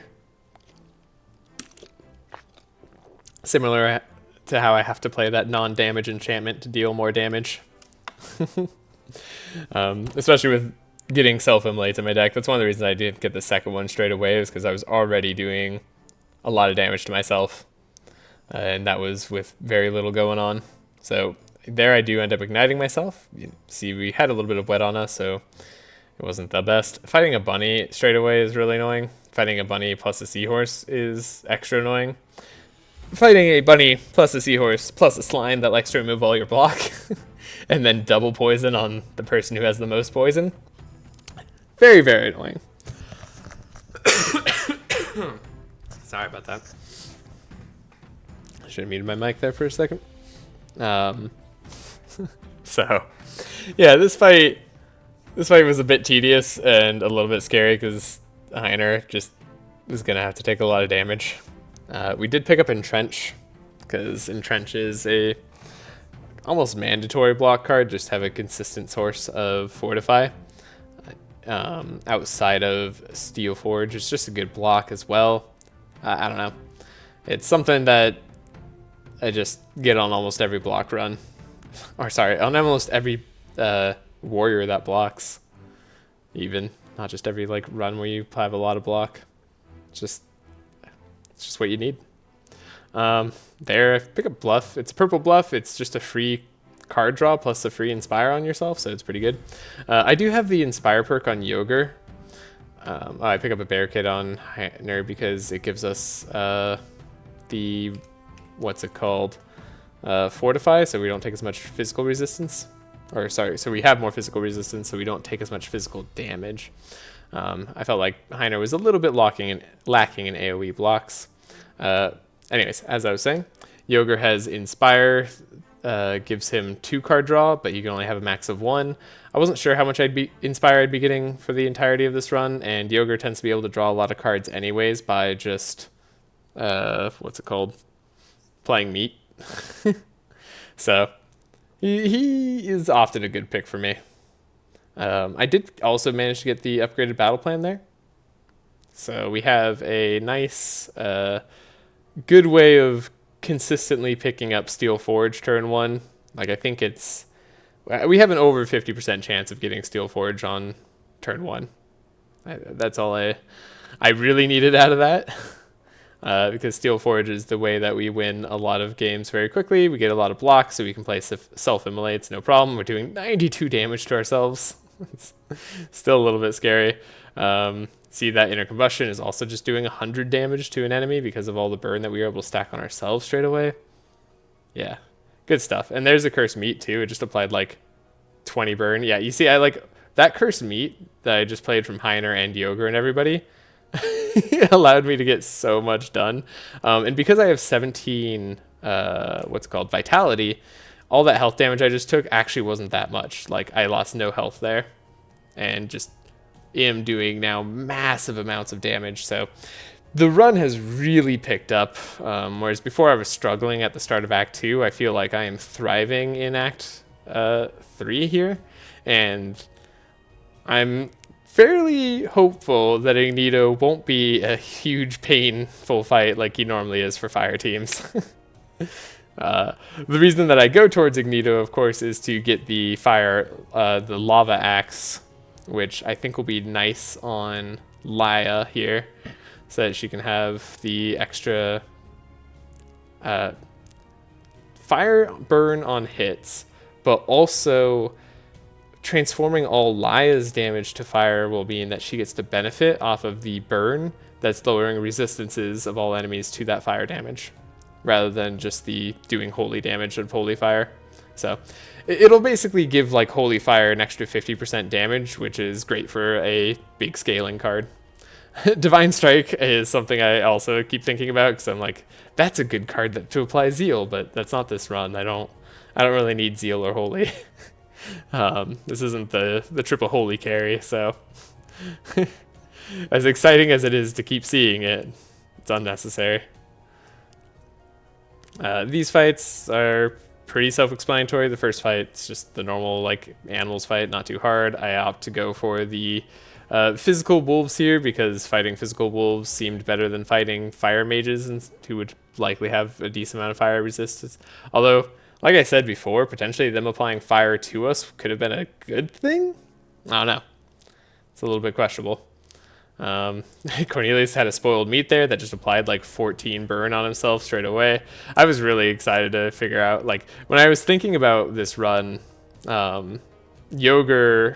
Similar to how I have to play that non-damage enchantment to deal more damage. Especially with getting self-immolates in my deck. That's one of the reasons I didn't get the second one straight away, is because I was already doing a lot of damage to myself. And that was with very little going on. So there I do end up igniting myself. You see, we had a little bit of wet on us, so it wasn't the best. Fighting a bunny straight away is really annoying. Fighting a bunny plus a seahorse is extra annoying. Fighting a bunny plus a seahorse plus a slime that likes to remove all your block and then double poison on the person who has the most poison. Very, very annoying. Sorry about that. I should have muted my mic there for a second. So, yeah, this fight was a bit tedious and a little bit scary because Heiner just was going to have to take a lot of damage. We did pick up Entrench because Entrench is a almost mandatory block card, just have a consistent source of Fortify. Outside of Steel Forge, it's just a good block as well. I don't know. It's something that I just get on almost every block run. Or sorry, on almost every warrior that blocks. Even. Not just every like run where you have a lot of block. It's just what you need. There, pick up Bluff. It's a purple Bluff. It's just a free card draw plus a free Inspire on yourself, so it's pretty good. I do have the Inspire perk on Yogur. I pick up a Barricade on Heiner because it gives us the, what's it called? Fortify, so we don't take as much physical resistance. Or sorry, so we have more physical resistance, so we don't take as much physical damage. I felt like Heiner was a little bit lacking in AoE blocks. Anyways, as I was saying, Yogur has Inspire, gives him 2 card draw, but you can only have a max of 1. I wasn't sure how much Inspire I'd be getting for the entirety of this run, and Yogur tends to be able to draw a lot of cards anyways by just, what's it called? Playing meat. So, he is often a good pick for me. I did also manage to get the upgraded battle plan there. So we have a nice, good way of consistently picking up Steel Forge turn 1 Like, I think we have an over 50% chance of getting Steel Forge on turn 1. That's all I really needed out of that. Because Steel Forge is the way that we win a lot of games very quickly. We get a lot of blocks, so we can play self-immolates, no problem. We're doing 92 damage to ourselves. It's still a little bit scary. See that inner combustion is also just doing 100 damage to an enemy because of all the burn that we were able to stack on ourselves straight away. Yeah, good stuff. And there's a cursed meat too. It just applied like 20 burn. Yeah, you see, I like that cursed meat that I just played from Heiner and Yoger and everybody. It allowed me to get so much done. And because I have 17, vitality, all that health damage I just took actually wasn't that much. Like, I lost no health there and just am doing now massive amounts of damage. So the run has really picked up, whereas before I was struggling at the start of Act 2. I feel like I am thriving in Act 3 here, and I'm fairly hopeful that Igneto won't be a huge painful fight like he normally is for fire teams. The reason that I go towards Igneto, of course, is to get the the lava axe, which I think will be nice on Laia here, so that she can have the extra fire burn on hits, but also transforming all Laia's damage to fire will mean that she gets to benefit off of the burn that's lowering resistances of all enemies to that fire damage, rather than just the doing holy damage of holy fire. So it'll basically give like holy fire an extra 50% damage, which is great for a big scaling card. Divine Strike is something I also keep thinking about, because I'm like, that's a good card to apply Zeal, but that's not this run. I don't really need Zeal or Holy. This isn't the triple Holy carry, so as exciting as it is to keep seeing it, it's unnecessary. These fights are pretty self-explanatory. The first fight's just the normal like animals fight, not too hard. I opt to go for the physical wolves here because fighting physical wolves seemed better than fighting fire mages, and who would likely have a decent amount of fire resistance. Although, like I said before, potentially them applying fire to us could have been a good thing. I don't know. It's a little bit questionable. Cornelius had a spoiled meat there that just applied like 14 burn on himself straight away. I was really excited to figure out, like, when I was thinking about this run, Yoger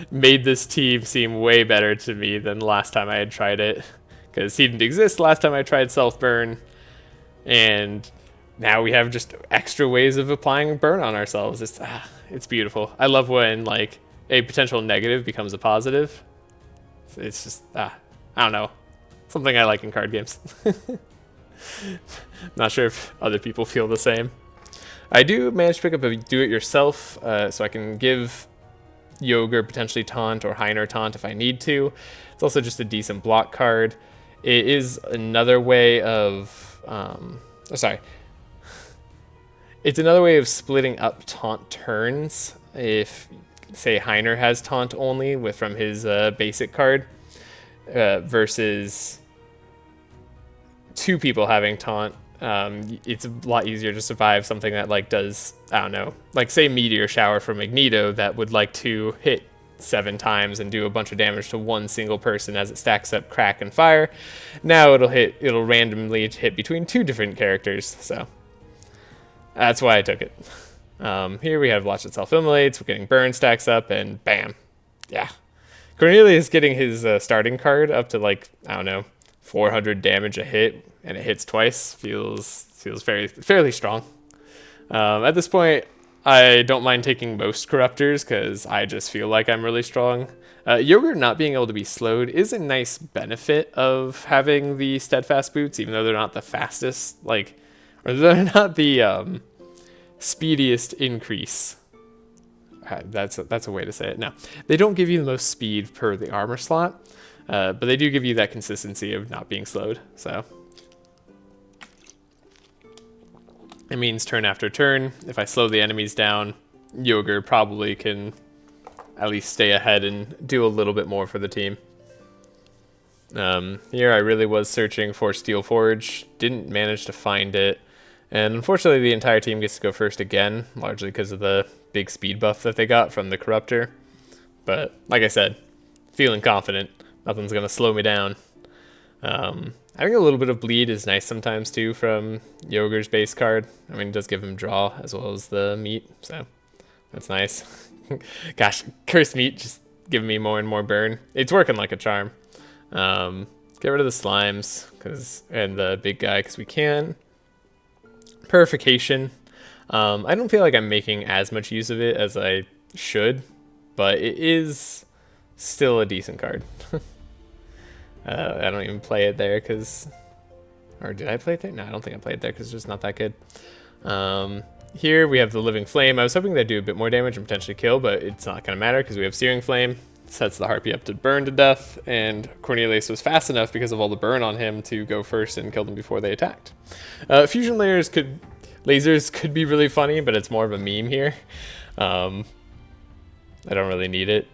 made this team seem way better to me than the last time I had tried it, because he didn't exist last time I tried self-burn, and now we have just extra ways of applying burn on ourselves. It's beautiful. I love when like a potential negative becomes a positive. It's just, I don't know, something I like in card games. Not sure if other people feel the same. I do manage to pick up a do-it-yourself, so I can give Yoger potentially taunt or Heiner taunt if I need to. It's also just a decent block card. It is another way of, it's another way of splitting up taunt turns. If, say, Heiner has taunt only from his basic card, versus two people having taunt, it's a lot easier to survive something that like does, I don't know, like say Meteor Shower from Magneto that would like to hit 7 times and do a bunch of damage to one single person as it stacks up crack and fire. Now it'll randomly hit between 2 different characters, so that's why I took it. Here we have lots of self-immolates, we're getting burn stacks up, and bam. Yeah. Cornelius getting his starting card up to like, I don't know, 400 damage a hit, and it hits twice, feels fairly strong. At this point, I don't mind taking most Corruptors, because I just feel like I'm really strong. Yoger not being able to be slowed is a nice benefit of having the Steadfast Boots, even though they're not the fastest, or they're not the speediest increase. That's a way to say it. No, they don't give you the most speed per the armor slot, but they do give you that consistency of not being slowed. So it means turn after turn, if I slow the enemies down, Yoger probably can at least stay ahead and do a little bit more for the team. Here I really was searching for Steel Forge, didn't manage to find it. And unfortunately, the entire team gets to go first again, largely because of the big speed buff that they got from the Corruptor. But like I said, feeling confident. Nothing's going to slow me down. Having a little bit of bleed is nice sometimes too from Yoger's base card. I mean, it does give him draw as well as the meat, so that's nice. Gosh, cursed meat just giving me more and more burn. It's working like a charm. Get rid of the slimes and the big guy because we can. Purification. I don't feel like I'm making as much use of it as I should, but it is still a decent card. I don't even play it there or did I play it there? No, I don't think I played it there because it's just not that good. Here we have the Living Flame. I was hoping they'd do a bit more damage and potentially kill, but it's not going to matter because we have Searing Flame. Sets the Harpy up to burn to death, and Cornelius was fast enough because of all the burn on him to go first and kill them before they attacked. Fusion lasers could be really funny, but it's more of a meme here. I don't really need it.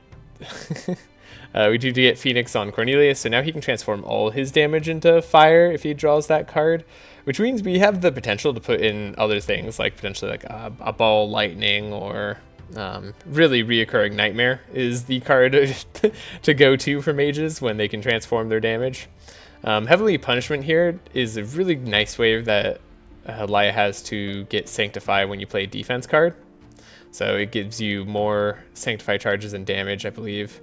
We do get Phoenix on Cornelius, so now he can transform all his damage into fire if he draws that card, which means we have the potential to put in other things, like potentially like a ball lightning or really reoccurring Nightmare is the card to go to for mages when they can transform their damage. Heavenly Punishment here is a really nice way that Laia has to get Sanctify when you play a defense card. So it gives you more Sanctify charges and damage, I believe.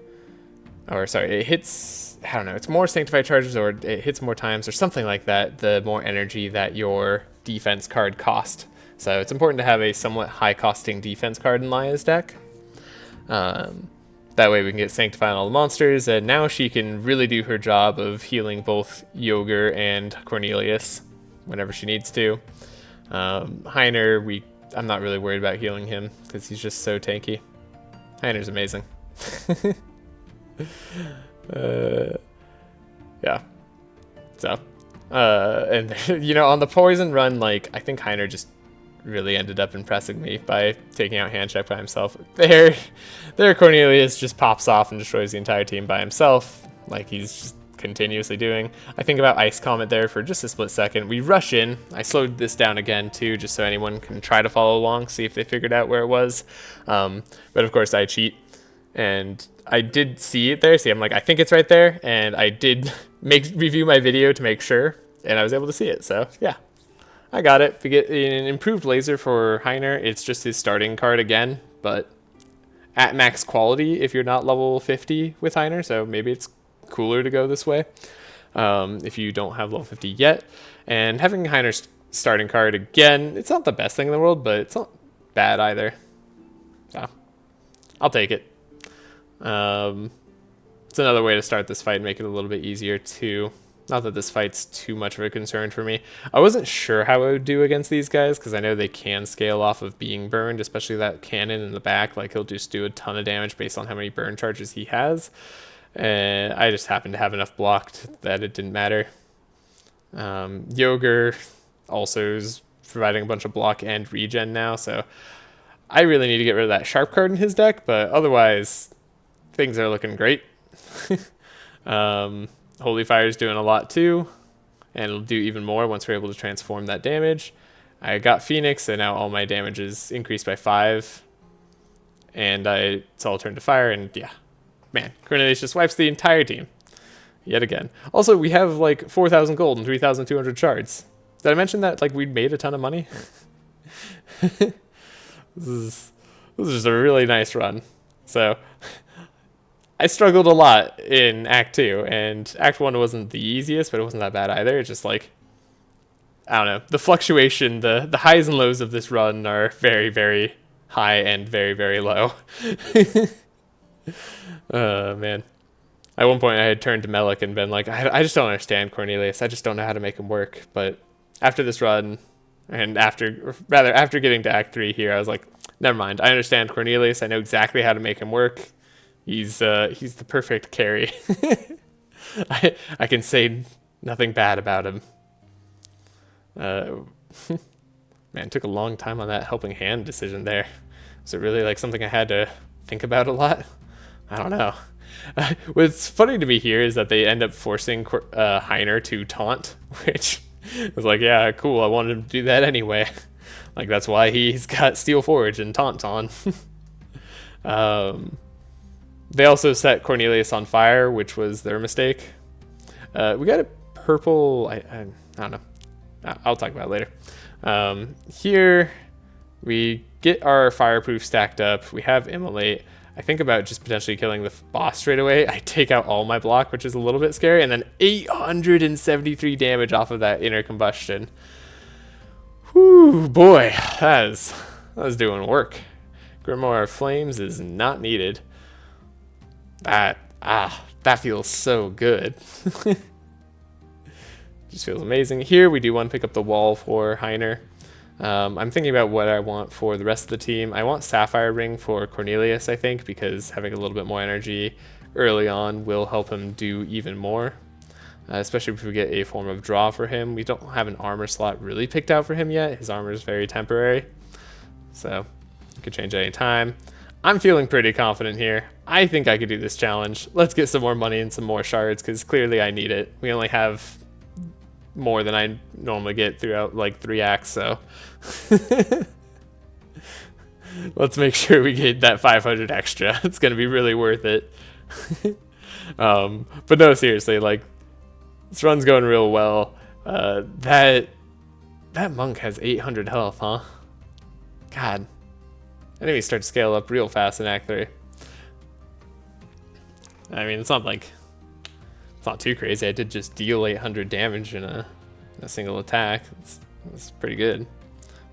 Or sorry, it hits, I don't know, it's more Sanctify charges or it hits more times or something like that, the more energy that your defense card cost. So it's important to have a somewhat high-costing defense card in Laia's deck. That way we can get Sanctify on all the monsters, and now she can really do her job of healing both Yoger and Cornelius whenever she needs to. Heiner, I'm not really worried about healing him because he's just so tanky. Heiner's amazing. Yeah. So, and you know, on the poison run, like I think Heiner just really ended up impressing me by taking out hand check by himself. There Cornelius just pops off and destroys the entire team by himself, like he's just continuously doing. I think about Ice Comet there for just a split second. We rush in. I slowed this down again too, just so anyone can try to follow along, see if they figured out where it was. But of course I cheat, and I did see it there. See, I'm like, I think it's right there, and I did review my video to make sure, and I was able to see it. So yeah. I got it. We get an improved laser for Heiner. It's just his starting card again, but at max quality if you're not level 50 with Heiner, so maybe it's cooler to go this way if you don't have level 50 yet. And having Heiner's starting card again, it's not the best thing in the world, but it's not bad either. So I'll take it. It's another way to start this fight and make it a little bit easier too. Not that this fight's too much of a concern for me. I wasn't sure how I would do against these guys because I know they can scale off of being burned, especially that cannon in the back. Like, he'll just do a ton of damage based on how many burn charges he has. And I just happened to have enough blocked that it didn't matter. Yoger also is providing a bunch of block and regen now, so I really need to get rid of that sharp card in his deck, but otherwise, things are looking great. Holy Fire's doing a lot too, and it'll do even more once we're able to transform that damage. I got Phoenix, and now all my damage is increased by 5, and it's all turned to fire, and yeah. Man, Cornelius just wipes the entire team. Yet again. Also, we have like 4,000 gold and 3,200 shards. Did I mention that like we'd made a ton of money? This is just a really nice run. So I struggled a lot in Act 2, and Act 1 wasn't the easiest, but it wasn't that bad either. It's just like, I don't know, the fluctuation, the highs and lows of this run are very, very high and very, very low. Man. At one point I had turned to Melik and been like, I just don't understand Cornelius. I just don't know how to make him work. But after this run, and after getting to Act 3 here, I was like, never mind. I understand Cornelius. I know exactly how to make him work. He's the perfect carry. I can say nothing bad about him. Man, it took a long time on that helping hand decision there. Was it really like something I had to think about a lot? I don't know. What's funny to me here is that they end up forcing Heiner to taunt, which I was like, yeah, cool. I wanted him to do that anyway. Like, that's why he's got Steel Forge and Tauntaun. They also set Cornelius on fire, which was their mistake. We got a purple... I don't know. I'll talk about it later. Here, we get our fireproof stacked up. We have Immolate. I think about just potentially killing the boss straight away. I take out all my block, which is a little bit scary, and then 873 damage off of that inner combustion. Whew, boy, that was doing work. Grimoire of Flames is not needed. That feels so good. Just feels amazing. Here we do want to pick up the wall for Heiner. I'm thinking about what I want for the rest of the team. I want Sapphire Ring for Cornelius, I think, because having a little bit more energy early on will help him do even more. Especially if we get a form of draw for him. We don't have an armor slot really picked out for him yet. His armor is very temporary. So, it could change any time. I'm feeling pretty confident here. I think I could do this challenge. Let's get some more money and some more shards, because clearly I need it. We only have more than I normally get throughout like 3 acts, so let's make sure we get that 500 extra. It's gonna be really worth it. But no, seriously, like, this run's going real well. That monk has 800 health, huh? God, enemies start to scale up real fast in Act 3. I mean, it's not too crazy. I did just deal 800 damage in a single attack. It's pretty good.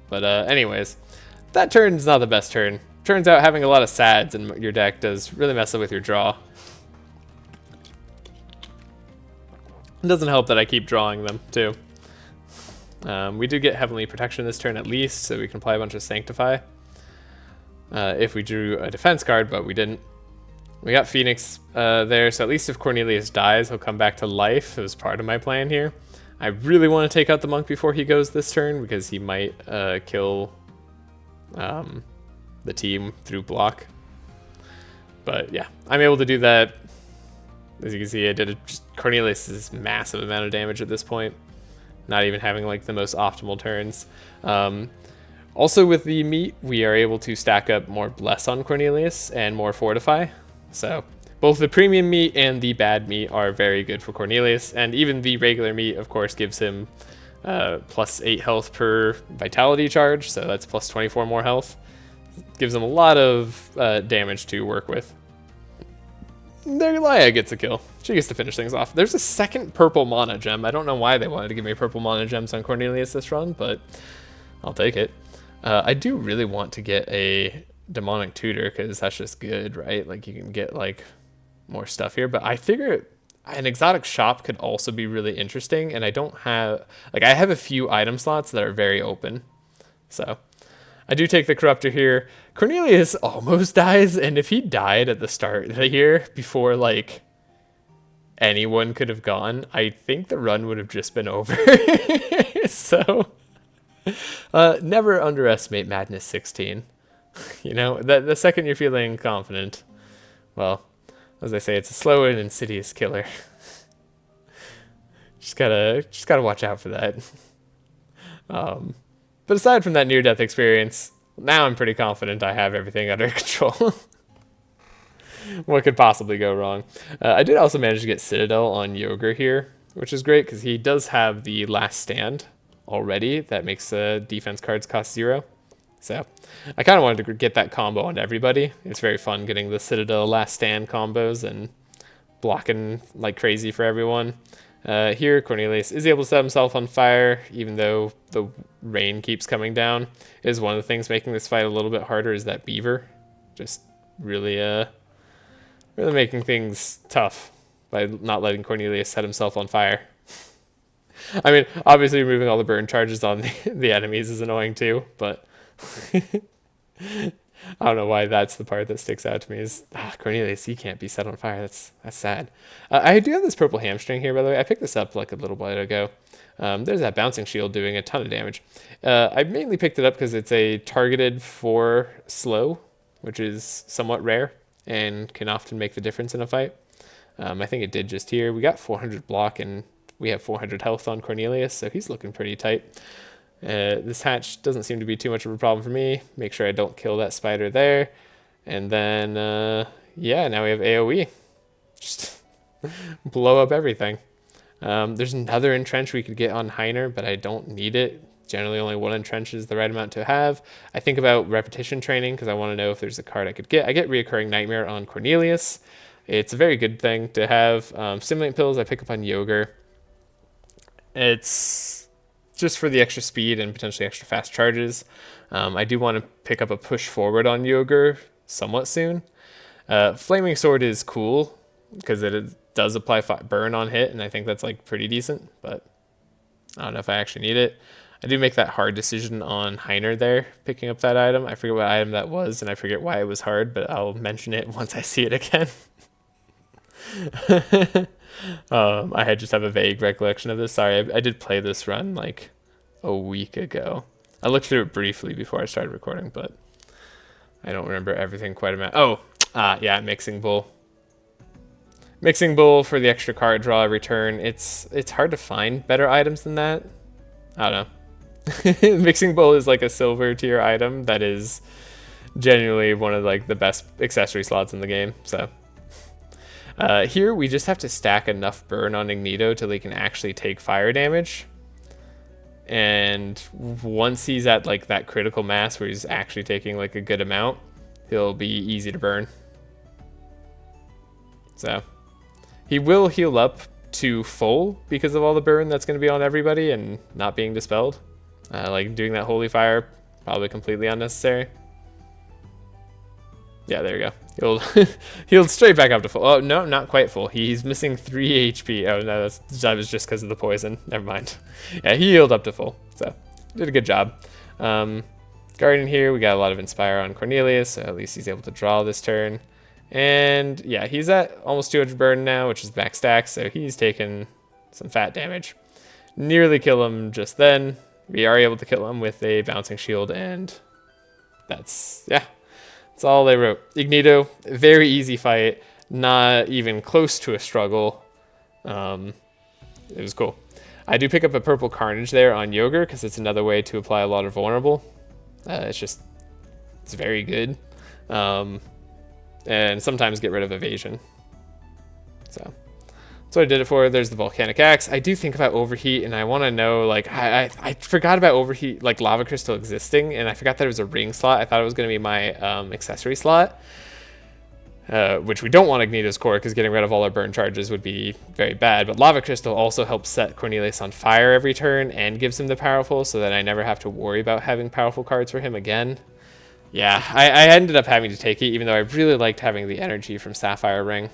But anyways, that turn's not the best turn. Turns out having a lot of sads in your deck does really mess up with your draw. It doesn't help that I keep drawing them too. We do get Heavenly Protection this turn at least, so we can apply a bunch of Sanctify. If we drew a defense card, but we didn't. We got Phoenix there, so at least if Cornelius dies, he'll come back to life. It was part of my plan here. I really want to take out the monk before he goes this turn, because he might kill the team through block. But yeah, I'm able to do that. As you can see, I did Cornelius' massive amount of damage at this point, not even having like the most optimal turns. Also with the meat, we are able to stack up more Bless on Cornelius and more Fortify. So both the premium meat and the bad meat are very good for Cornelius, and even the regular meat, of course, gives him plus 8 health per vitality charge, so that's plus 24 more health. Gives him a lot of damage to work with. There, Laia gets a kill. She gets to finish things off. There's a second purple mana gem. I don't know why they wanted to give me purple mana gems on Cornelius this run, but I'll take it. I do really want to get a demonic tutor, because that's just good, right? Like, you can get like more stuff here, but I figure an exotic shop could also be really interesting, and I don't have, like, I have a few item slots that are very open, so I do take the Corruptor here. Cornelius almost dies, and if he died at the start of the year before like anyone could have gone, I think the run would have just been over. So never underestimate Madness 16. You know, the second you're feeling confident, well, as I say, it's a slow and insidious killer. just gotta watch out for that. But aside from that near-death experience, now I'm pretty confident I have everything under control. What could possibly go wrong? I did also manage to get Citadel on Yogur here, which is great because he does have the Last Stand already. That makes defense cards cost 0. So I kind of wanted to get that combo on everybody. It's very fun getting the Citadel Last Stand combos and blocking like crazy for everyone. Here, Cornelius is able to set himself on fire, even though the rain keeps coming down. Is one of the things making this fight a little bit harder is that beaver. Just really making things tough by not letting Cornelius set himself on fire. I mean, obviously removing all the burn charges on the enemies is annoying too, but I don't know why that's the part that sticks out to me is Cornelius, he can't be set on fire. That's sad. I do have this purple hamstring here, by the way. I picked this up like a little while ago. There's that bouncing shield doing a ton of damage. I mainly picked it up because it's a targeted for slow, which is somewhat rare and can often make the difference in a fight. I think it did just here. We got 400 block and We have 400 health on Cornelius, so he's looking pretty tight. This hatch doesn't seem to be too much of a problem for me. Make sure I don't kill that spider there. And then, yeah, now we have AoE. Just blow up everything. There's another entrench we could get on Heiner, but I don't need it. Generally, only one entrench is the right amount to have. I think about repetition training because I want to know if there's a card I could get. I get Reoccurring Nightmare on Cornelius. It's a very good thing to have. Stimulant Pills I pick up on Yogur. It's just for the extra speed and potentially extra fast charges. I do want to pick up a Push Forward on Yogur somewhat soon. Flaming Sword is cool because it does apply burn on hit, and I think that's like pretty decent, but I don't know if I actually need it. I do make that hard decision on Heiner there, picking up that item. I forget what item that was, and I forget why it was hard, but I'll mention it once I see it again. I just have a vague recollection of this. Sorry, I did play this run like a week ago. I looked through it briefly before I started recording, but I don't remember everything quite a bit. Yeah, Mixing Bowl. Mixing Bowl for the extra card draw every turn. It's hard to find better items than that. I don't know. Mixing Bowl is like a silver tier item that is genuinely one of like the best accessory slots in the game. So here we just have to stack enough burn on Ignito till he can actually take fire damage. And once he's at like that critical mass where he's actually taking like a good amount, he'll be easy to burn. So he will heal up to full because of all the burn that's going to be on everybody and not being dispelled. Like doing that Holy Fire, probably completely unnecessary. Yeah, there you go. Healed straight back up to full. Oh, no, not quite full. He's missing 3 HP. Oh, no, that was just because of the poison. Never mind. Yeah, he healed up to full. So, did a good job. Guardian here, we got a lot of Inspire on Cornelius, so at least he's able to draw this turn. And, yeah, he's at almost 200 burn now, which is back stack, so he's taken some fat damage. Nearly kill him just then. We are able to kill him with a Bouncing Shield, and that's, yeah. That's all they wrote. Ignito, very easy fight, not even close to a struggle. It was cool. I do pick up a Purple Carnage there on Yogur because it's another way to apply a lot of vulnerable. It's very good. And sometimes get rid of evasion. So that's what I did it for. There's the Volcanic Axe. I do think about Overheat, and I want to know, like, I forgot about Overheat, like Lava Crystal existing, and I forgot that it was a ring slot. I thought it was going to be my accessory slot, which we don't want Ignito's Core, because getting rid of all our burn charges would be very bad. But Lava Crystal also helps set Cornelius on fire every turn and gives him the powerful, so that I never have to worry about having powerful cards for him again. Yeah, I ended up having to take it, even though I really liked having the energy from Sapphire Ring.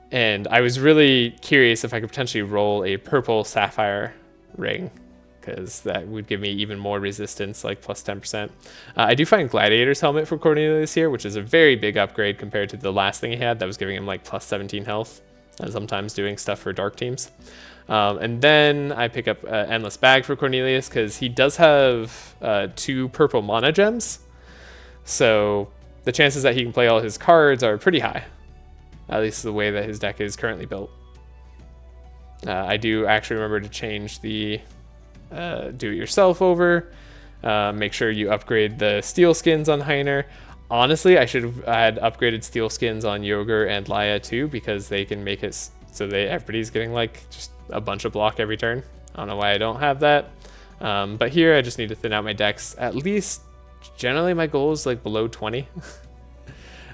And I was really curious if I could potentially roll a purple Sapphire Ring, because that would give me even more resistance, like plus 10%. I do find Gladiator's Helmet for Cornelius here, which is a very big upgrade compared to the last thing he had that was giving him like plus 17 health, sometimes doing stuff for dark teams. And then I pick up Endless Bag for Cornelius, because he does have 2 purple mana gems, so the chances that he can play all his cards are pretty high. At least the way that his deck is currently built. I do actually remember to change the do-it-yourself over. Make sure you upgrade the steel skins on Heiner. Honestly, I should have had upgraded steel skins on Yogur and Laya too, because they can make it so everybody's getting like just a bunch of block every turn. I don't know why I don't have that. But here I just need to thin out my decks. At least, generally my goal is like below 20.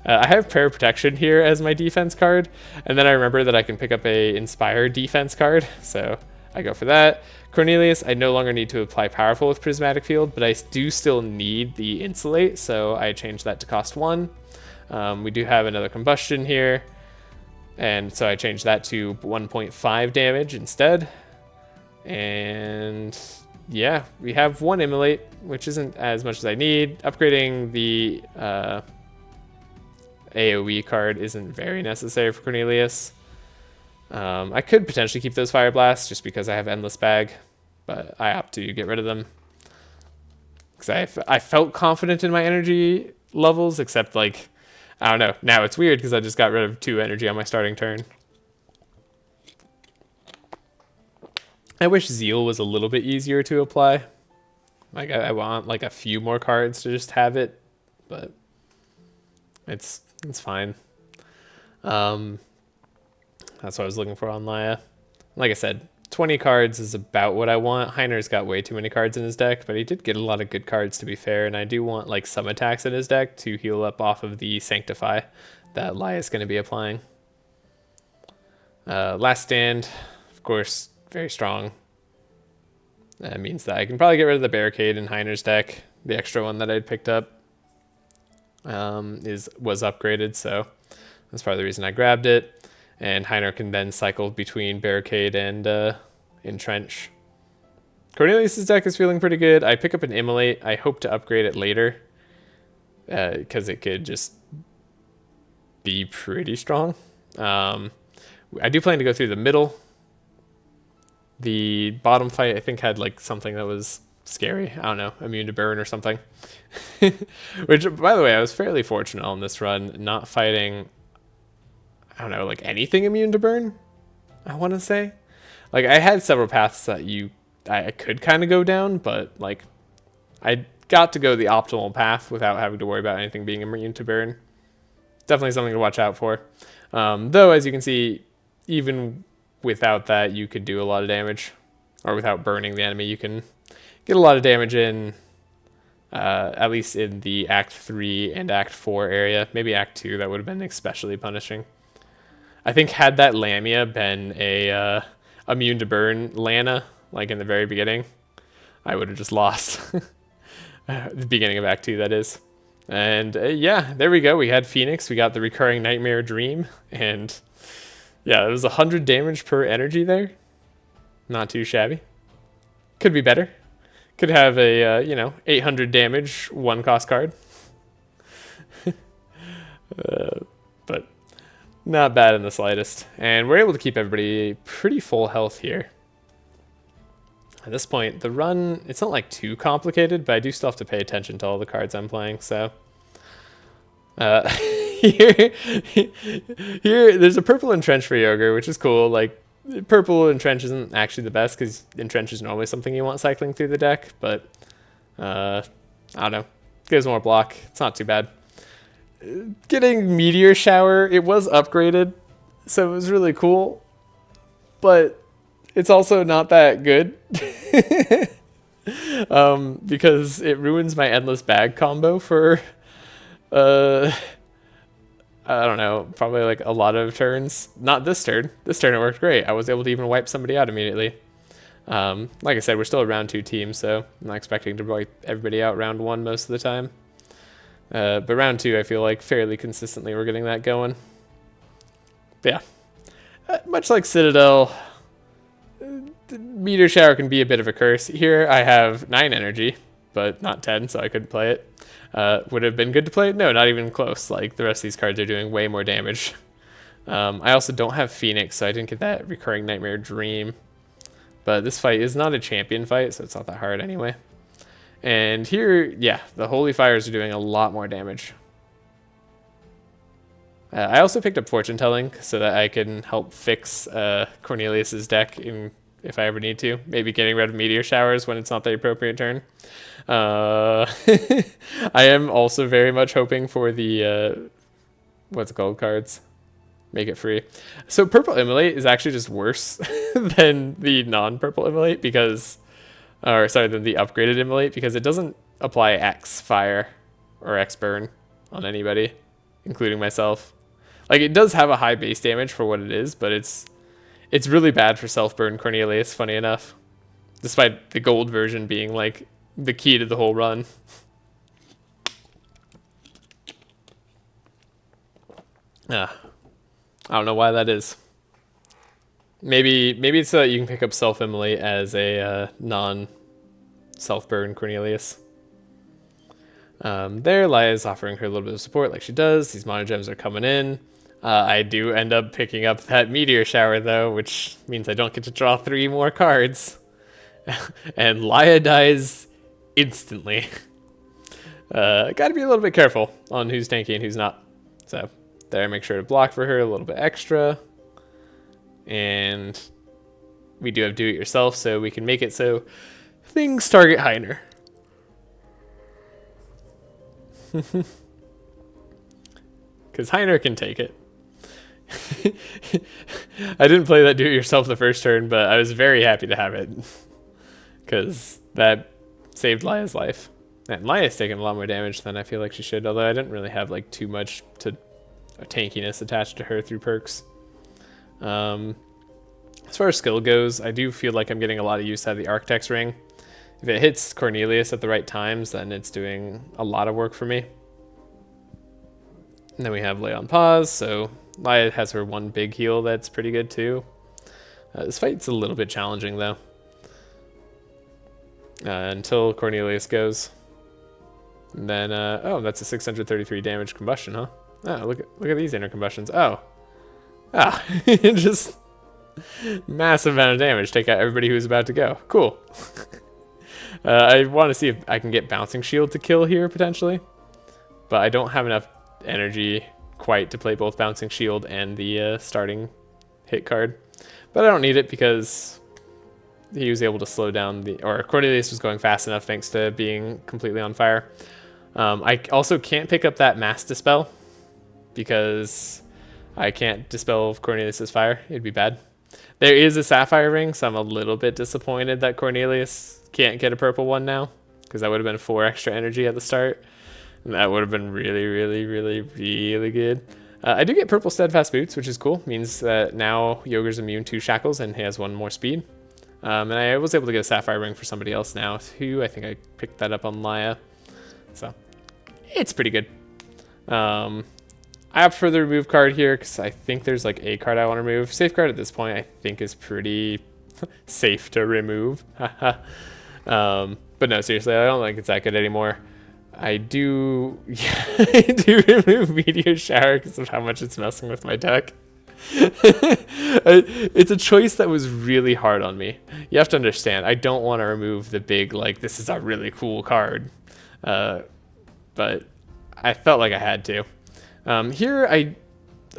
I have Prayer Protection here as my defense card, and then I remember that I can pick up a Inspire defense card, so I go for that. Cornelius, I no longer need to apply Powerful with Prismatic Field, but I do still need the Insulate, so I changed that to cost 1. We do have another Combustion here, and so I changed that to 1.5 damage instead. And yeah, we have 1 Immolate, which isn't as much as I need. Upgrading the AoE card isn't very necessary for Cornelius. I could potentially keep those Fire Blasts just because I have Endless Bag, but I opt to get rid of them. Because I felt confident in my energy levels, except like, I don't know. Now it's weird because I just got rid of 2 energy on my starting turn. I wish Zeal was a little bit easier to apply. Like I want like a few more cards to just have it, but it's fine. Um, that's what I was looking for on Laya. Like I said, 20 cards is about what I want. Heiner's got way too many cards in his deck, but he did get a lot of good cards to be fair, and I do want like some attacks in his deck to heal up off of the Sanctify that Laya's going to be applying. Last Stand, of course, very strong. That means that I can probably get rid of the Barricade in Heiner's deck. The extra one that I'd picked up was upgraded, so that's probably the reason I grabbed it. And Heiner can then cycle between Barricade and Entrench. Cornelius' deck is feeling pretty good. I pick up an Immolate. I hope to upgrade it later because it could just be pretty strong. I do plan to go through the middle. The bottom fight, I think, had like something that was scary. I don't know, immune to burn or something. Which, by the way, I was fairly fortunate on this run, not fighting, I don't know, like anything immune to burn, I want to say. Like, I had several paths that I could kind of go down, but like, I got to go the optimal path without having to worry about anything being immune to burn. Definitely something to watch out for. Though, as you can see, even without that, you could do a lot of damage. Or without burning the enemy, you can get a lot of damage in, at least in the Act 3 and Act 4 area. Maybe Act 2, that would have been especially punishing. I think had that Lamia been a immune to burn Lana, like in the very beginning, I would have just lost. The beginning of Act 2, that is. And yeah, there we go. We had Phoenix. We got the recurring Nightmare Dream. And yeah, it was 100 damage per energy there. Not too shabby. Could be better. Could have a, 800 damage, 1-cost card. But not bad in the slightest. And we're able to keep everybody pretty full health here. At this point, the run, it's not like too complicated, but I do still have to pay attention to all the cards I'm playing, so. Here, there's a purple Entrench for Yogur, which is cool. Like, purple Entrench isn't actually the best, because Entrench is normally something you want cycling through the deck, but, I don't know. Gives more block. It's not too bad. Getting Meteor Shower, it was upgraded, so it was really cool, but it's also not that good. Because it ruins my Endless Bag combo for, I don't know, probably like a lot of turns. Not this turn. This turn it worked great. I was able to even wipe somebody out immediately. Like I said, we're still a round 2 team, so I'm not expecting to wipe everybody out round 1 most of the time. But round 2, I feel like fairly consistently we're getting that going. But yeah, much like Citadel, the Meteor Shower can be a bit of a curse. Here I have 9 energy, but not 10, so I couldn't play it. Would it have been good to play it? No, not even close. Like, the rest of these cards are doing way more damage. I also don't have Phoenix, so I didn't get that recurring Nightmare Dream. But this fight is not a champion fight, so it's not that hard anyway. And here, yeah, the Holy Fires are doing a lot more damage. I also picked up Fortune Telling so that I can help fix Cornelius's deck if I ever need to. Maybe getting rid of Meteor Showers when it's not the appropriate turn. I am also very much hoping for the, what's it called, cards? Make it free. So Purple Immolate is actually just worse than the non-Purple Immolate because, or sorry, than the upgraded Immolate because it doesn't apply X Fire or X Burn on anybody, including myself. Like, it does have a high base damage for what it is, but it's really bad for self-burn Cornelius, funny enough. Despite the gold version being, like, the key to the whole run. I don't know why that is. Maybe it's so that you can pick up self-immolate as a non-self-burn Cornelius. There, Laya's offering her a little bit of support like she does. These Mono Gems are coming in. I do end up picking up that Meteor Shower, though, which means I don't get to draw 3 more cards. And Laya dies instantly. Gotta be a little bit careful on who's tanky and who's not. So, there, make sure to block for her a little bit extra. And we do have do-it-yourself, so we can make it so things target Heiner. Because Heiner can take it. I didn't play that do-it-yourself the first turn, but I was very happy to have it. Because that saved Laya's life. And Laya's taken a lot more damage than I feel like she should, although I didn't really have like too much to tankiness attached to her through perks. As far as skill goes, I do feel like I'm getting a lot of use out of the Architect's Ring. If it hits Cornelius at the right times, then it's doing a lot of work for me. And then we have Lay on Pause, so Laya has her one big heal that's pretty good too. This fight's a little bit challenging though. Until Cornelius goes. And then, oh, that's a 633 damage combustion, huh? Oh, look at these inner combustions. Oh. Ah, just massive amount of damage. Take out everybody who's about to go. Cool. I want to see if I can get Bouncing Shield to kill here, potentially. But I don't have enough energy quite to play both Bouncing Shield and the starting hit card. But I don't need it because he was able to slow down or Cornelius was going fast enough thanks to being completely on fire. I also can't pick up that Mass Dispel because I can't dispel Cornelius's fire. It'd be bad. There is a Sapphire Ring, so I'm a little bit disappointed that Cornelius can't get a purple one now, because that would have been 4 extra energy at the start. And that would have been really, really, really, really good. I do get purple Steadfast Boots, which is cool. Means that now Yoger's immune to Shackles and he has 1 more speed. And I was able to get a Sapphire Ring for somebody else now, too. I think I picked that up on Laya. So, it's pretty good. I opt for the remove card here because I think there's like a card I want to remove. Safeguard at this point I think is pretty safe to remove. But no, seriously, I don't think it's that good anymore. I do, I do remove Meteor Shower because of how much it's messing with my deck. It's a choice that was really hard on me. You have to understand, I don't want to remove the big, like, this is a really cool card. But I felt like I had to. Here, I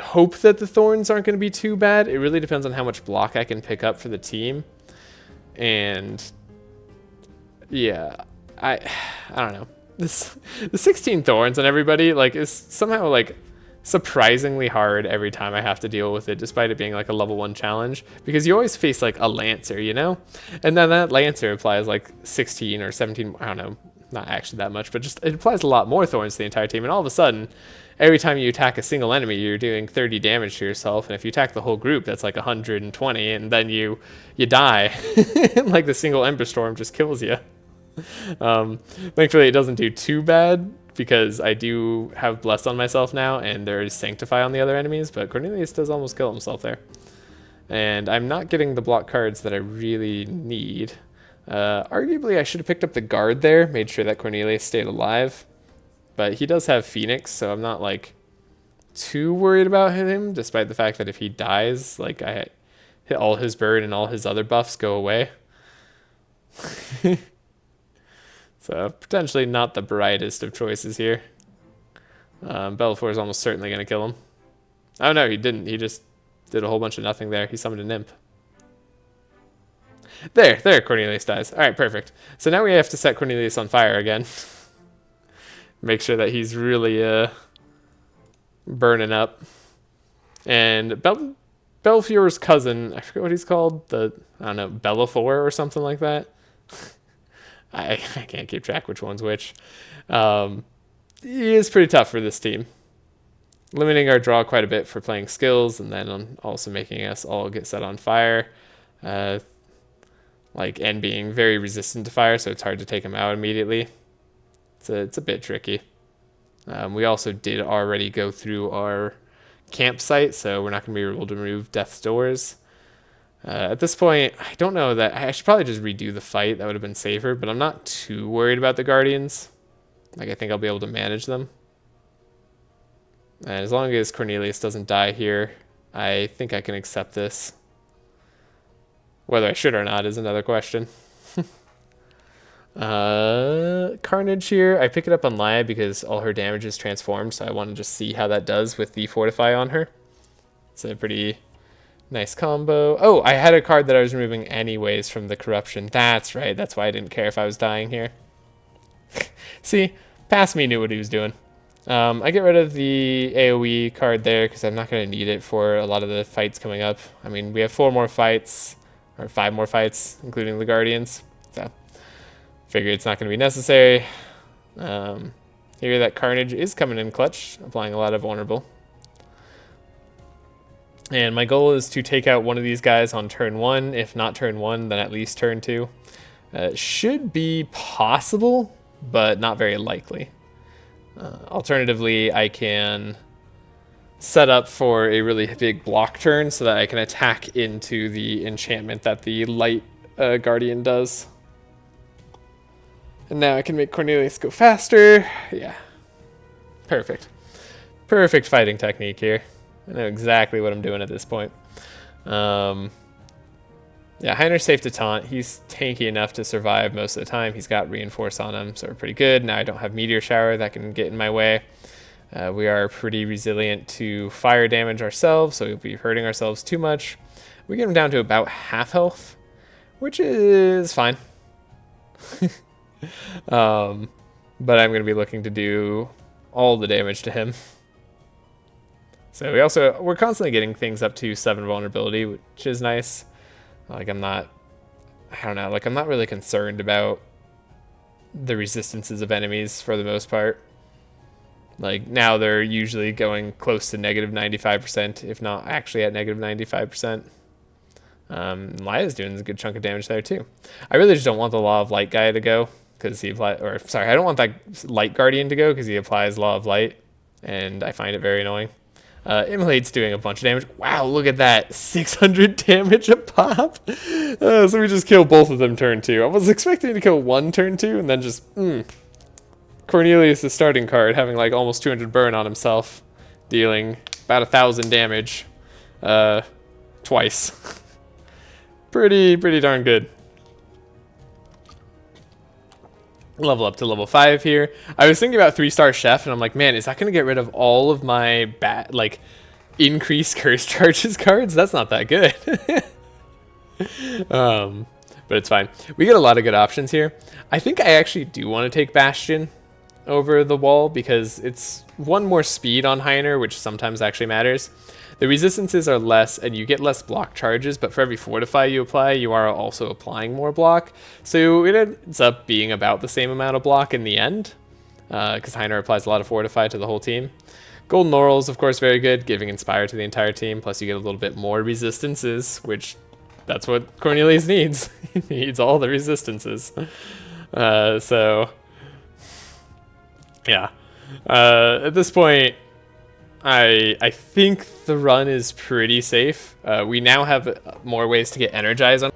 hope that the Thorns aren't going to be too bad. It really depends on how much block I can pick up for the team. And, yeah, I don't know. The 16 Thorns on everybody, like, is somehow, like, surprisingly hard every time I have to deal with it, despite it being, like, a level 1 challenge. Because you always face, like, a Lancer, you know? And then that Lancer applies, like, 16 or 17, I don't know, not actually that much, but just it applies a lot more Thorns to the entire team. And all of a sudden, every time you attack a single enemy, you're doing 30 damage to yourself. And if you attack the whole group, that's like 120, and then you die. Like the single Ember Storm just kills you. Thankfully, it doesn't do too bad because I do have Bless on myself now, and there's Sanctify on the other enemies, but Cornelius does almost kill himself there. And I'm not getting the block cards that I really need. Arguably, I should have picked up the Guard there, made sure that Cornelius stayed alive. But he does have Phoenix, so I'm not, like, too worried about him, despite the fact that if he dies, like, I hit all his bird and all his other buffs go away. So, potentially not the brightest of choices here. Bellafor is almost certainly going to kill him. Oh, no, he didn't. He just did a whole bunch of nothing there. He summoned a Nymph. There, Cornelius dies. All right, perfect. So now we have to set Cornelius on fire again. Make sure that he's really burning up. And Belfior's cousin, I forget what he's called, I don't know, Bellafor or something like that. I can't keep track which one's which. He is pretty tough for this team. Limiting our draw quite a bit for playing skills, and then also making us all get set on fire. And being very resistant to fire, so it's hard to take him out immediately. It's a bit tricky. We also did already go through our campsite, so we're not going to be able to remove Death's Doors. At this point, I don't know that I should probably just redo the fight. That would have been safer, but I'm not too worried about the Guardians. Like, I think I'll be able to manage them. And as long as Cornelius doesn't die here, I think I can accept this. Whether I should or not is another question. Carnage here. I pick it up on Laya because all her damage is transformed, so I want to just see how that does with the Fortify on her. It's a pretty Nice combo. Oh, I had a card that I was removing anyways from the corruption. That's right. That's why I didn't care if I was dying here. See, past me knew what he was doing. I get rid of the AoE card there because I'm not going to need it for a lot of the fights coming up. I mean, we have 4 more fights, or 5 more fights, including the Guardians. So, figure it's not going to be necessary. Here, that Carnage is coming in clutch, applying a lot of vulnerable. And my goal is to take out one of these guys on turn 1. If not turn 1, then at least turn 2. Should be possible, but not very likely. Alternatively, I can set up for a really big block turn so that I can attack into the enchantment that the light Guardian does. And now I can make Cornelius go faster. Yeah. Perfect. Perfect fighting technique here. I know exactly what I'm doing at this point. Yeah, Heiner's safe to taunt. He's tanky enough to survive most of the time. He's got reinforce on him, so we're pretty good. Now I don't have meteor shower that can get in my way. We are pretty resilient to fire damage ourselves, so we'll be hurting ourselves too much. We get him down to about half health, which is fine. But I'm going to be looking to do all the damage to him. So we're constantly getting things up to 7 vulnerability, which is nice. Like I'm not really concerned about the resistances of enemies for the most part. Like now they're usually going close to negative 95%, if not actually at negative 95%. Laya's doing a good chunk of damage there too. I really just don't want the Law of Light guy to go because I don't want that Light Guardian to go because he applies Law of Light, and I find it very annoying. Immolate's doing a bunch of damage. Wow, look at that. 600 damage a pop. So we just killed both of them turn 2. I was expecting to kill one turn 2 and then just, Cornelius, the starting card, having like almost 200 burn on himself, dealing about 1,000 damage twice. Pretty darn good. Level up to level 5 here. I was thinking about 3-star chef, and I'm like, man, is that going to get rid of all of my increased curse charges cards? That's not that good. But it's fine. We get a lot of good options here. I think I actually do want to take Bastion over the wall because it's 1 more speed on Heiner, which sometimes actually matters. The resistances are less, and you get less block charges, but for every Fortify you apply, you are also applying more block. So it ends up being about the same amount of block in the end, because Heiner applies a lot of Fortify to the whole team. Golden Laurel is, of course, very good, giving Inspire to the entire team, plus you get a little bit more resistances, which that's what Cornelius needs. He needs all the resistances. So, yeah. At this point, I think the run is pretty safe. We now have more ways to get energized on